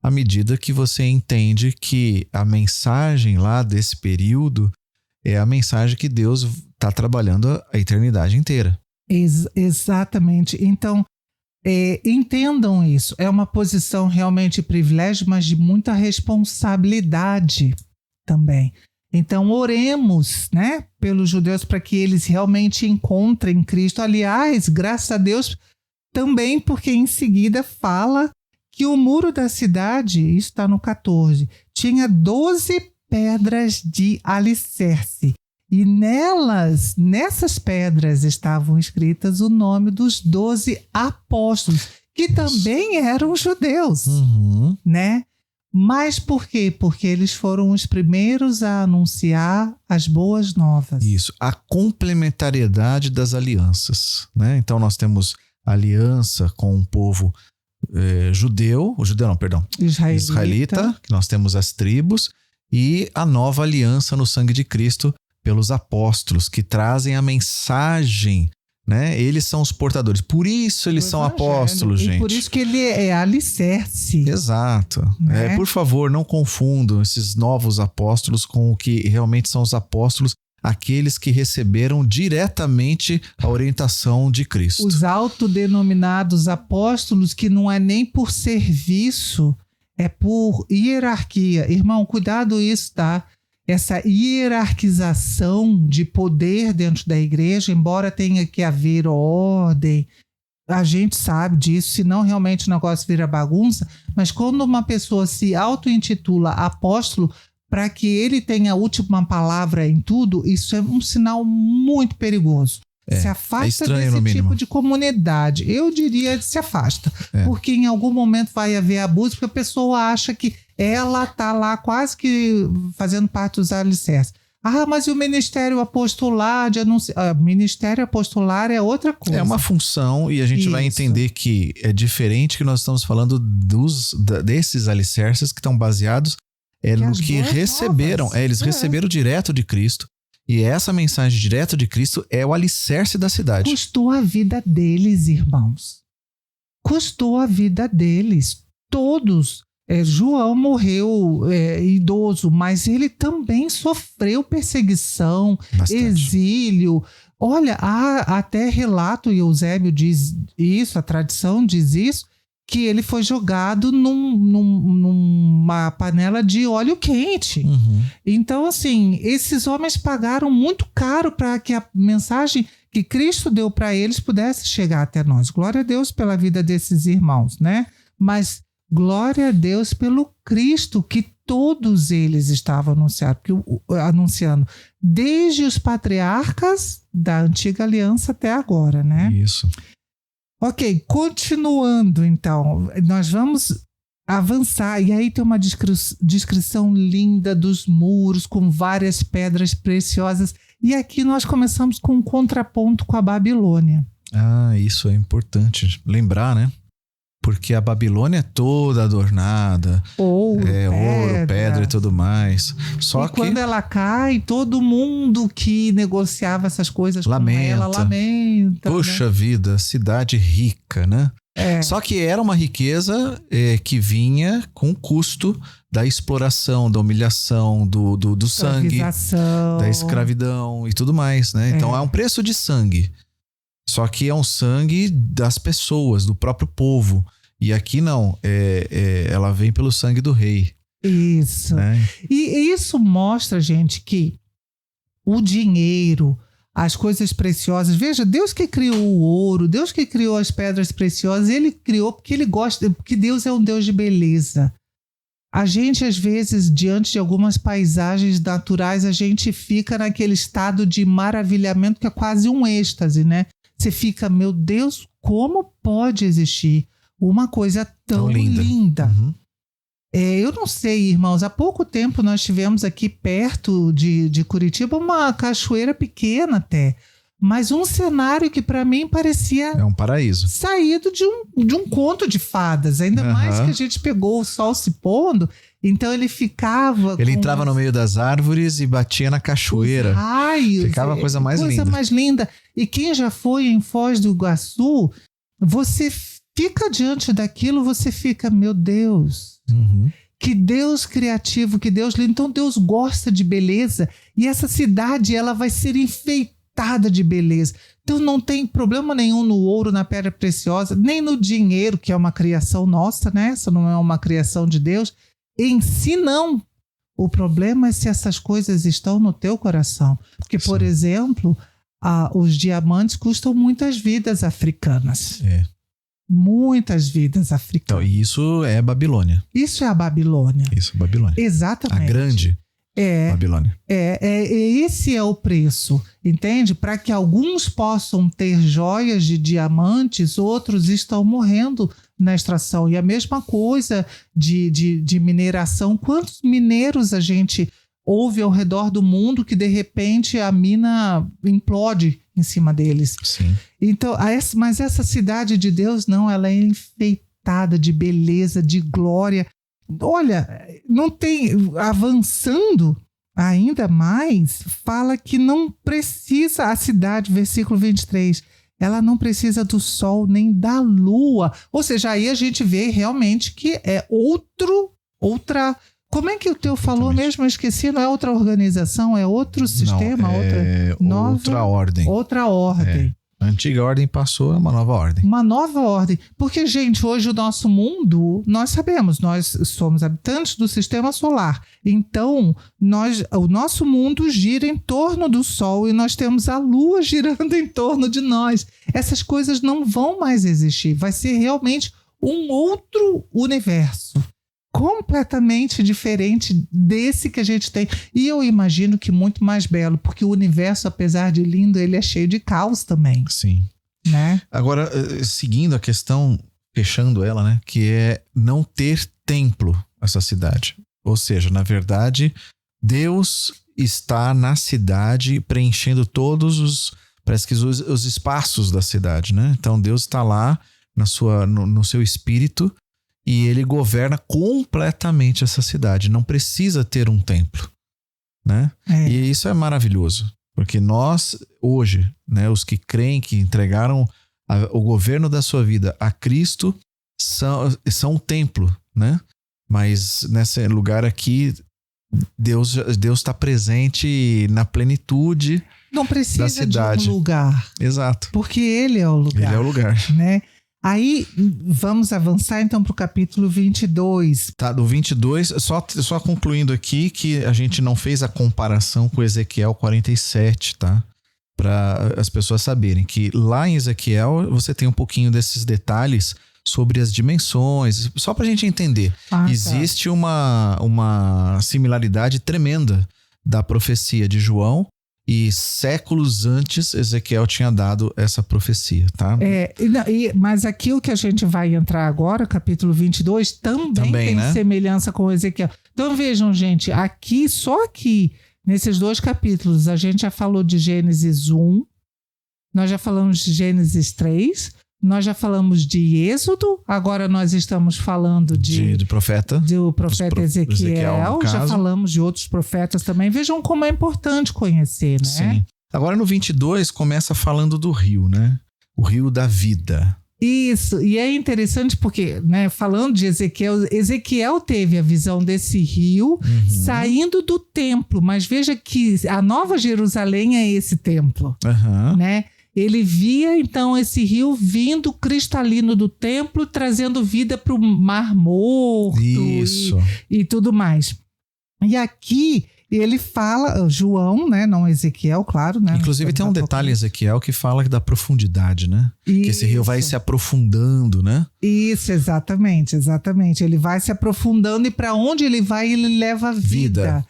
à medida que você entende que a mensagem lá desse período é a mensagem que Deus está trabalhando a eternidade inteira. Exatamente. Então, entendam isso. É uma posição realmente de privilégio, mas de muita responsabilidade também. Então, oremos, né, pelos judeus para que eles realmente encontrem Cristo. Aliás, graças a Deus, também porque em seguida fala que o muro da cidade, isso está no 14, tinha 12 pedras de alicerce. E nessas pedras estavam escritas o nome dos 12 apóstolos, que também eram judeus, né? Mas por quê? Porque eles foram os primeiros a anunciar as boas novas. Isso, a complementariedade das alianças, né? Então nós temos aliança com o povo israelita, que nós temos as tribos, e a nova aliança no sangue de Cristo pelos apóstolos, que trazem a mensagem, né? Eles são os portadores. Por isso eles são apóstolos, gente. E por isso que ele é alicerce. Exato. Né? Por favor, não confundam esses novos apóstolos com o que realmente são os apóstolos, aqueles que receberam diretamente a orientação de Cristo. Os autodenominados apóstolos, que não é nem por serviço, é por hierarquia. Irmão, cuidado isso, tá? Essa hierarquização de poder dentro da igreja, embora tenha que haver ordem, a gente sabe disso, senão realmente o negócio vira bagunça, mas quando uma pessoa se auto-intitula apóstolo, para que ele tenha a última palavra em tudo, isso é um sinal muito perigoso. Se afasta desse tipo de comunidade. Eu diria que se afasta. Porque em algum momento vai haver abuso, porque a pessoa acha que ela está lá quase que fazendo parte dos alicerces. Mas e o ministério apostolar de anunciar? Ministério apostolar é outra coisa. É uma função, e a gente vai entender que é diferente, que nós estamos falando desses alicerces que estão baseados no que receberam. Eles receberam direto de Cristo. E essa mensagem direta de Cristo é o alicerce da cidade. Custou a vida deles, irmãos. Custou a vida deles. Todos. João morreu idoso, mas ele também sofreu perseguição, exílio. Olha, há até relato, e Eusébio diz isso, a tradição diz isso, que ele foi jogado numa panela de óleo quente. Então, assim, esses homens pagaram muito caro para que a mensagem que Cristo deu para eles pudesse chegar até nós. Glória a Deus pela vida desses irmãos, né? Mas glória a Deus pelo Cristo que todos eles estavam anunciando, desde os patriarcas da antiga aliança até agora, né? Isso. Ok, continuando então, nós vamos avançar, e aí tem uma descrição linda dos muros com várias pedras preciosas, e aqui nós começamos com um contraponto com a Babilônia. Isso é importante lembrar, né? Porque a Babilônia é toda adornada, ouro, pedra e tudo mais. Só que quando ela cai, todo mundo que negociava essas coisas com ela lamenta. Poxa vida, cidade rica, né? Só que era uma riqueza que vinha com o custo da exploração, da humilhação, do sangue, da escravidão e tudo mais, né? Então é um preço de sangue. Só que é um sangue das pessoas, do próprio povo. E aqui não, ela vem pelo sangue do rei. Isso. Né? E isso mostra, gente, que o dinheiro, as coisas preciosas... Veja, Deus que criou o ouro, Deus que criou as pedras preciosas, ele criou porque ele gosta, porque Deus é um Deus de beleza. A gente, às vezes, diante de algumas paisagens naturais, a gente fica naquele estado de maravilhamento que é quase um êxtase, né? Você fica, meu Deus, como pode existir uma coisa tão linda? Eu não sei, irmãos, há pouco tempo nós tivemos aqui perto de Curitiba uma cachoeira pequena até, mas um cenário que para mim parecia um paraíso, saído de um conto de fadas, ainda mais que a gente pegou o sol se pondo, então ele ficava... Ele entrava no meio das árvores e batia na cachoeira. Raios, ficava a coisa mais linda. Coisa mais linda. E quem já foi em Foz do Iguaçu, você fica diante daquilo, você fica, meu Deus, que Deus criativo, que Deus lindo. Então Deus gosta de beleza e essa cidade ela vai ser enfeitada de beleza. Então não tem problema nenhum no ouro, na pedra preciosa, nem no dinheiro, que é uma criação nossa, né? Essa não é uma criação de Deus. Em si, não. O problema é se essas coisas estão no teu coração. Porque, por exemplo, os diamantes custam muitas vidas africanas. Muitas vidas africanas. Então, e isso é Babilônia. Isso é a Babilônia. Isso é Babilônia. Exatamente. A grande Babilônia. Esse é o preço, entende? Para que alguns possam ter joias de diamantes, outros estão morrendo na extração. E a mesma coisa de mineração. Quantos mineiros a gente ouve ao redor do mundo que de repente a mina implode em cima deles? Sim. Então, mas essa cidade de Deus, não, ela é enfeitada de beleza, de glória. Olha, não tem, avançando ainda mais, fala que não precisa a cidade, versículo 23, ela não precisa do sol nem da lua. Ou seja, aí a gente vê realmente que é outra... Como é que o teu falou mesmo? Eu esqueci, não é outra organização, é outro sistema? Outra ordem. Outra ordem. A antiga ordem passou, é uma nova ordem. Uma nova ordem. Porque, gente, hoje o nosso mundo, nós sabemos, nós somos habitantes do sistema solar. Então, o nosso mundo gira em torno do Sol e nós temos a Lua girando em torno de nós. Essas coisas não vão mais existir. Vai ser realmente um outro universo, completamente diferente desse que a gente tem. E eu imagino que muito mais belo, porque o universo, apesar de lindo, ele é cheio de caos também. Sim. Né? Agora, seguindo a questão, fechando ela, né? Que é não ter templo essa cidade. Ou seja, na verdade, Deus está na cidade preenchendo todos os espaços da cidade, né? Então Deus está lá no seu espírito e ele governa completamente essa cidade. Não precisa ter um templo, né? E isso é maravilhoso, porque nós hoje, né, os que creem, que entregaram o governo da sua vida a Cristo, são um templo, né? Mas nesse lugar aqui, Deus está presente na plenitude não precisa da cidade. De um lugar. Exato. Porque Ele é o lugar. Ele é o lugar. Né? Aí, vamos avançar então para o capítulo 22. Tá, do 22, só concluindo aqui que a gente não fez a comparação com Ezequiel 47, tá? Para as pessoas saberem que lá em Ezequiel você tem um pouquinho desses detalhes sobre as dimensões, só para a gente entender. Existe uma similaridade tremenda da profecia de João, e séculos antes Ezequiel tinha dado essa profecia, tá? Mas aqui o que a gente vai entrar agora, capítulo 22, também tem, né, semelhança com Ezequiel. Então vejam, gente, só aqui, nesses dois capítulos, a gente já falou de Gênesis 1, nós já falamos de Gênesis 3, nós já falamos de Êxodo, agora nós estamos falando do profeta Ezequiel, já falamos de outros profetas também. Vejam como é importante conhecer, né? Sim. Agora no 22 começa falando do rio, né? O rio da vida. Isso, e é interessante porque, né, falando de Ezequiel teve a visão desse rio saindo do templo, mas veja que a Nova Jerusalém é esse templo, né? Ele via, então, esse rio vindo cristalino do templo, trazendo vida para o Mar Morto e tudo mais. E aqui ele fala, João, né, não Ezequiel, claro, né? Inclusive tem um detalhe em Ezequiel que fala da profundidade, né? Isso. Que esse rio vai se aprofundando, né? Isso, exatamente. Ele vai se aprofundando e para onde ele vai, ele leva vida.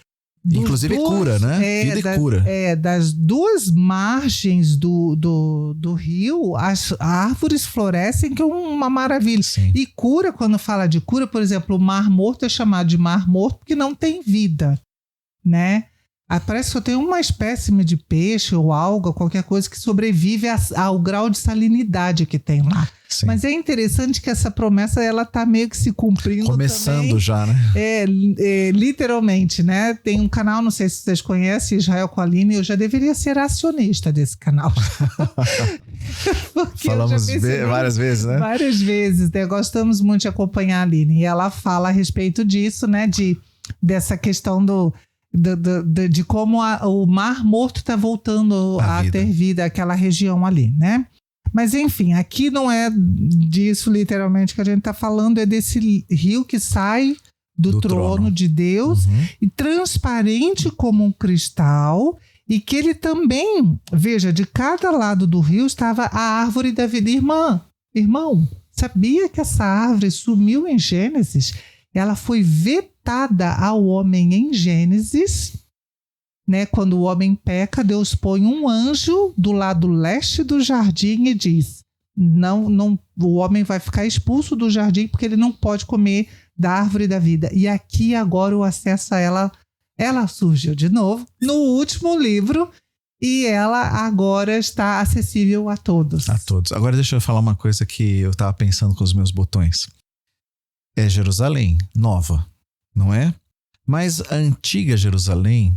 Inclusive cura, né? Vida e cura. Das duas margens do rio, as árvores florescem, que é uma maravilha. Sim. E cura, quando fala de cura, por exemplo, o Mar Morto é chamado de Mar Morto porque não tem vida, né? Parece que só tem uma espécime de peixe ou alga, qualquer coisa que sobrevive ao grau de salinidade que tem lá. Sim. Mas é interessante que essa promessa, ela tá meio que se cumprindo. Começando também. Já, né? Literalmente, né? Tem um canal, não sei se vocês conhecem, Israel com a Aline, eu já deveria ser acionista desse canal. Falamos várias vezes, né? Várias vezes, né? Gostamos muito de acompanhar a Aline. E ela fala a respeito disso, né? Dessa questão de como o Mar Morto está voltando a ter vida, aquela região ali, né? Mas enfim, aqui não é disso literalmente que a gente está falando, é desse rio que sai do trono de Deus e transparente como um cristal, e que ele também, veja, de cada lado do rio estava a árvore da vida. Irmão, sabia que essa árvore sumiu em Gênesis? Ela foi vetada ao homem em Gênesis, né? Quando o homem peca, Deus põe um anjo do lado leste do jardim e diz: não o homem vai ficar expulso do jardim porque ele não pode comer da árvore da vida. E aqui agora o acesso a ela surgiu de novo no último livro e ela agora está acessível a todos. A todos. Agora deixa eu falar uma coisa que eu estava pensando com os meus botões. É Jerusalém, nova, não é? Mas a antiga Jerusalém,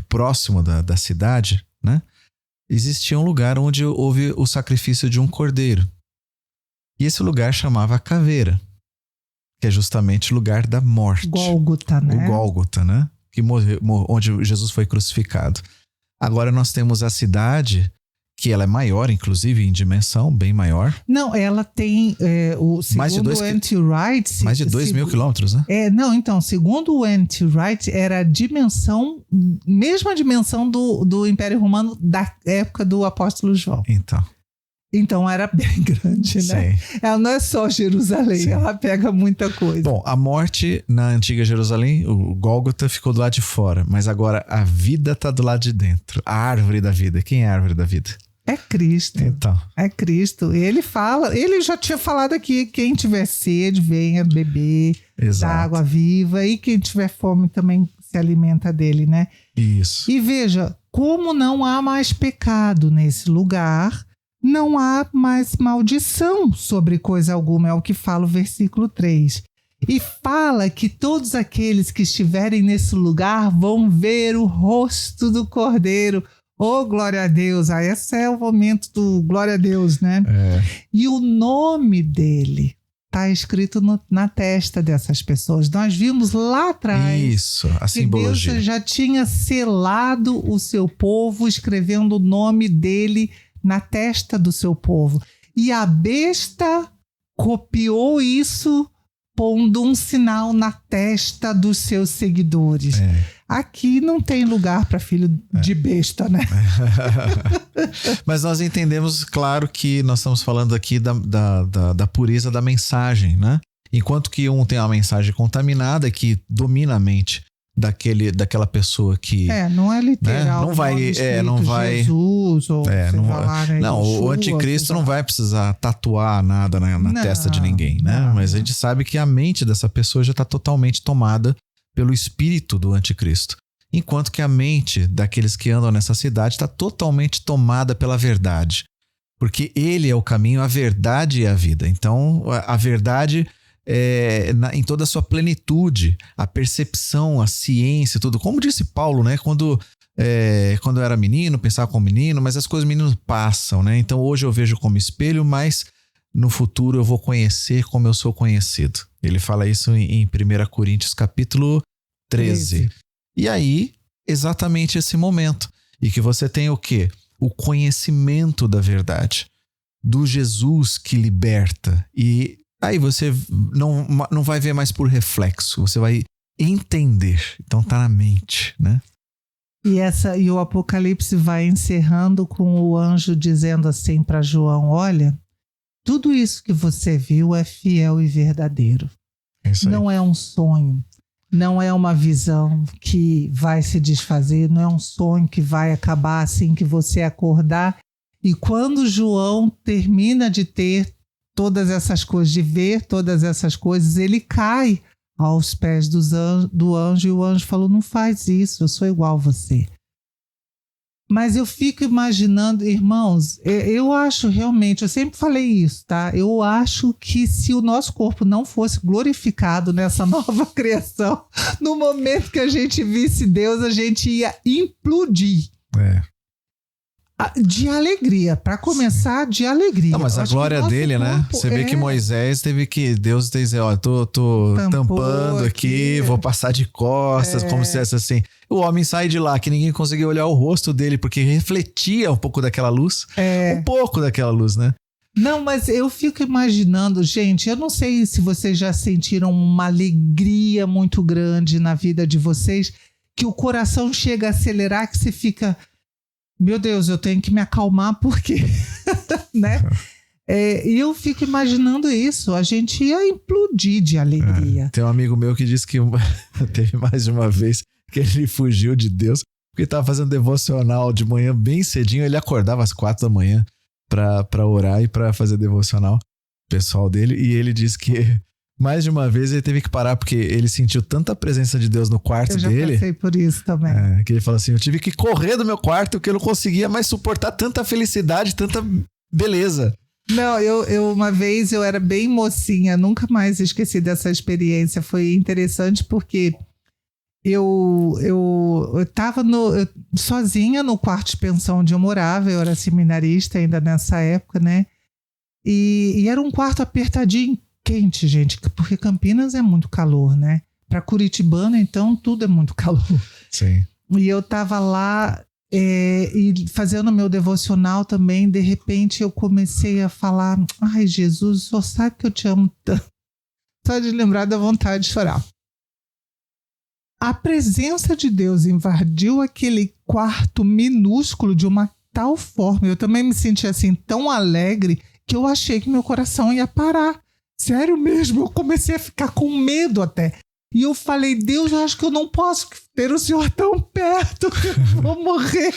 próximo da cidade, né? Existia um lugar onde houve o sacrifício de um cordeiro. E esse lugar chamava Caveira, que é justamente o lugar da morte. Gólgota, né? O Gólgota, né? Que onde Jesus foi crucificado. Agora nós temos a cidade, que ela é maior, inclusive, em dimensão, bem maior. Não, ela tem, segundo o N.T. Wright... Mais de 2.000 quilômetros, né? Segundo o N.T. Wright, era a dimensão, mesma dimensão do Império Romano da época do apóstolo João. Então era bem grande, né? Sim. Ela não é só Jerusalém, sim, ela pega muita coisa. Bom, a morte na antiga Jerusalém, o Gólgota ficou do lado de fora, mas agora a vida está do lado de dentro. A árvore da vida. Quem é a árvore da vida? É Cristo. Então. É Cristo. Ele já tinha falado aqui, quem tiver sede, venha beber da água viva, e quem tiver fome também se alimenta dele, né? Isso. E veja, como não há mais pecado nesse lugar, não há mais maldição sobre coisa alguma, é o que fala o versículo 3. E fala que todos aqueles que estiverem nesse lugar vão ver o rosto do Cordeiro. Oh, glória a Deus! Esse é o momento do glória a Deus, né? E o nome dele está escrito na testa dessas pessoas. Nós vimos lá atrás. Isso, a simbologia. Deus já tinha selado o seu povo, escrevendo o nome dele na testa do seu povo. E a besta copiou isso, pondo um sinal na testa dos seus seguidores. Aqui não tem lugar para filho de besta, né? Mas nós entendemos, claro, que nós estamos falando aqui da pureza da mensagem, né? Enquanto que um tem uma mensagem contaminada que domina a mente daquela pessoa que... não é literal. Né? Não vai Jesus, ou o anticristo não vai precisar tatuar nada na testa de ninguém, né? Mas a gente sabe que a mente dessa pessoa já está totalmente tomada pelo espírito do anticristo. Enquanto que a mente daqueles que andam nessa cidade está totalmente tomada pela verdade. Porque ele é o caminho, a verdade e a vida. Então, a verdade... em toda a sua plenitude, a percepção, a ciência, tudo. Como disse Paulo, né? Quando eu era menino, pensava como menino, mas as coisas menino passam, né? Então hoje eu vejo como espelho, mas no futuro eu vou conhecer como eu sou conhecido. Ele fala isso em 1 Coríntios capítulo 13. E aí, exatamente esse momento. E que você tem o quê? O conhecimento da verdade. Do Jesus que liberta. E aí você não vai ver mais por reflexo, você vai entender. Então tá na mente, né? E o Apocalipse vai encerrando com o anjo dizendo assim para João: olha, tudo isso que você viu é fiel e verdadeiro. Não é um sonho, não é uma visão que vai se desfazer, não é um sonho que vai acabar assim que você acordar. E quando João termina de ter todas essas coisas, de ver todas essas coisas, ele cai aos pés do anjo, e o anjo falou: não faz isso, eu sou igual a você. Mas eu fico imaginando, irmãos, eu acho realmente, eu sempre falei isso, tá? Eu acho que se o nosso corpo não fosse glorificado nessa nova criação, no momento que a gente visse Deus, a gente ia implodir. De alegria, para começar, de alegria. Não, mas a glória dele, né? Você vê que Moisés Deus dizer, tô tampando aqui, vou passar de costas, como se fosse assim. O homem sai de lá, que ninguém conseguia olhar o rosto dele, porque refletia um pouco daquela luz. Um pouco daquela luz, né? Não, mas eu fico imaginando, gente, eu não sei se vocês já sentiram uma alegria muito grande na vida de vocês, que o coração chega a acelerar, que você fica... Meu Deus, eu tenho que me acalmar porque, né? E eu fico imaginando isso, a gente ia implodir de alegria. Tem um amigo meu que disse que teve mais de uma vez que ele fugiu de Deus porque estava fazendo devocional de manhã bem cedinho, ele acordava às 4 da manhã. pra orar e pra fazer devocional pessoal dele. E ele disse que mais de uma vez ele teve que parar porque ele sentiu tanta presença de Deus no quarto dele. Eu já passei por isso também. Que ele falou assim, eu tive que correr do meu quarto porque eu não conseguia mais suportar tanta felicidade, tanta beleza. Não, eu uma vez eu era bem mocinha, nunca mais esqueci dessa experiência. Foi interessante porque eu tava sozinha no quarto de pensão onde eu morava, eu era seminarista ainda nessa época, né? E era um quarto apertadinho, quente, gente, porque Campinas é muito calor, né? Para curitibano, então, tudo é muito calor. Sim. E eu tava lá e fazendo meu devocional também, de repente eu comecei a falar, ai Jesus, só sabe que eu te amo tanto. Só de lembrar da vontade de chorar. A presença de Deus invadiu aquele quarto minúsculo de uma tal forma. Eu também me senti assim tão alegre que eu achei que meu coração ia parar. Sério mesmo, eu comecei a ficar com medo até. E eu falei, Deus, eu acho que eu não posso ter o Senhor tão perto, que eu vou morrer.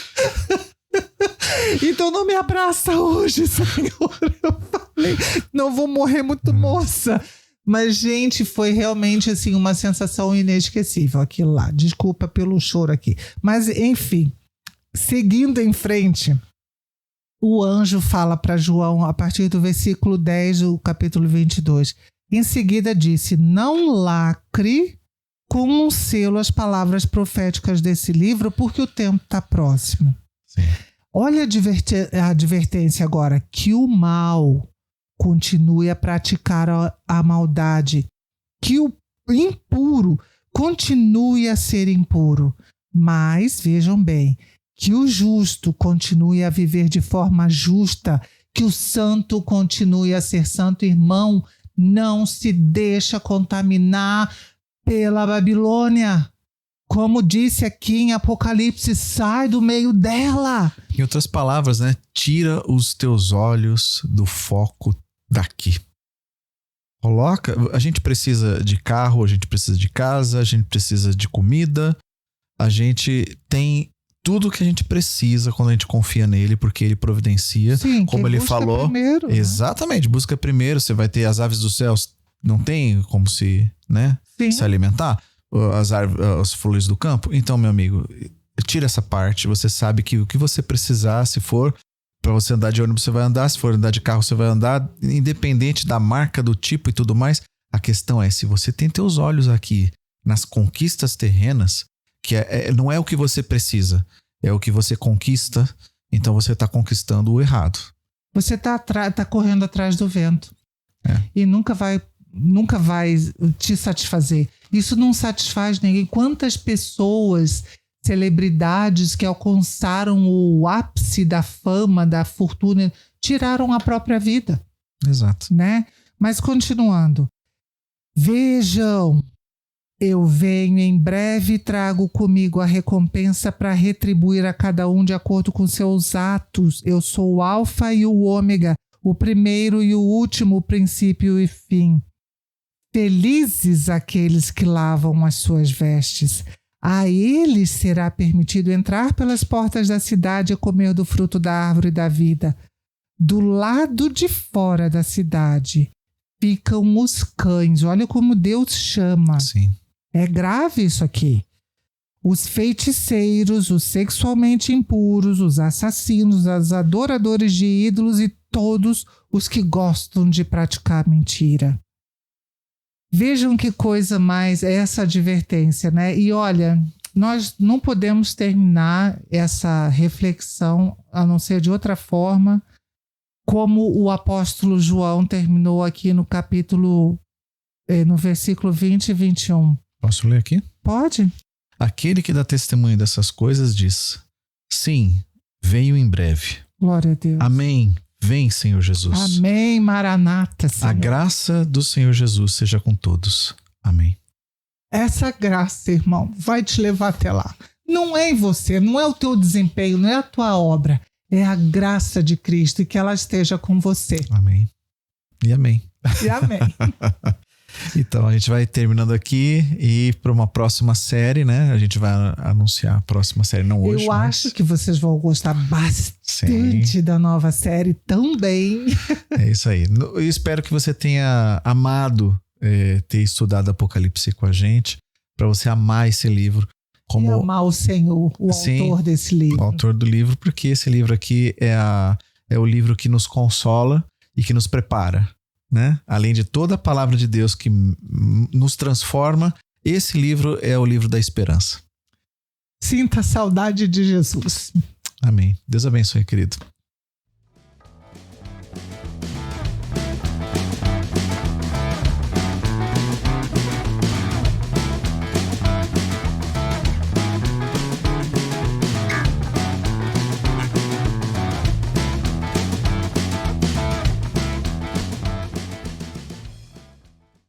Então não me abraça hoje, Senhor. Eu falei, não vou morrer muito moça. Mas, gente, foi realmente assim uma sensação inesquecível aquilo lá. Desculpa pelo choro aqui. Mas, enfim, seguindo em frente, o anjo fala para João, a partir do versículo 10 do capítulo 22. Em seguida disse, não lacre com um selo as palavras proféticas desse livro, porque o tempo está próximo. Sim. Olha a advertência agora, que o mal continue a praticar a maldade, que o impuro continue a ser impuro, mas, vejam bem, que o justo continue a viver de forma justa, que o santo continue a ser santo. Irmão, não se deixa contaminar pela Babilônia. Como disse aqui em Apocalipse, sai do meio dela. Em outras palavras, né? Tira os teus olhos do foco daqui. Coloca. A gente precisa de carro, a gente precisa de casa, a gente precisa de comida. A gente tem tudo o que a gente precisa quando a gente confia nele, porque ele providencia. Sim, como ele falou. Primeiro, né? Exatamente, busca primeiro. Você vai ter as aves dos céus, não tem como se alimentar. As flores do campo. Então, meu amigo, tira essa parte. Você sabe que o que você precisar, se for para você andar de ônibus, você vai andar. Se for andar de carro, você vai andar. Independente da marca, do tipo e tudo mais. A questão é, se você tem teus olhos aqui nas conquistas terrenas, que não é o que você precisa, é o que você conquista, então você está conquistando o errado. Você tá correndo atrás do vento. E nunca vai te satisfazer. Isso não satisfaz ninguém. Quantas pessoas, celebridades que alcançaram o ápice da fama, da fortuna, tiraram a própria vida. Exato. Né? Mas continuando. Vejam, eu venho em breve e trago comigo a recompensa para retribuir a cada um de acordo com seus atos. Eu sou o Alfa e o Ômega, o primeiro e o último, o princípio e fim. Felizes aqueles que lavam as suas vestes. A eles será permitido entrar pelas portas da cidade e comer do fruto da árvore da vida. Do lado de fora da cidade ficam os cães. Olha como Deus chama. Sim. É grave isso aqui. Os feiticeiros, os sexualmente impuros, os assassinos, os adoradores de ídolos e todos os que gostam de praticar mentira. Vejam que coisa mais é essa advertência, né? E olha, nós não podemos terminar essa reflexão a não ser de outra forma, como o apóstolo João terminou aqui no capítulo, no versículo 20 e 21. Posso ler aqui? Pode. Aquele que dá testemunho dessas coisas diz: sim, venho em breve. Glória a Deus. Amém. Vem, Senhor Jesus. Amém, Maranata, Senhor. A graça do Senhor Jesus seja com todos. Amém. Essa graça, irmão, vai te levar até lá. Não é em você, não é o teu desempenho, não é a tua obra. É a graça de Cristo e que ela esteja com você. Amém. E amém. E amém. Então a gente vai terminando aqui e para uma próxima série, né? A gente vai anunciar a próxima série, não hoje. Eu acho que vocês vão gostar bastante da nova série também. É isso aí. Eu espero que você tenha amado ter estudado Apocalipse com a gente, para você amar esse livro. E amar o Senhor, o autor desse livro. O autor do livro, porque esse livro aqui é o livro que nos consola e que nos prepara, né? Além de toda a palavra de Deus que nos transforma, esse livro é o livro da esperança. Sinta a saudade de Jesus. Amém. Deus abençoe, querido.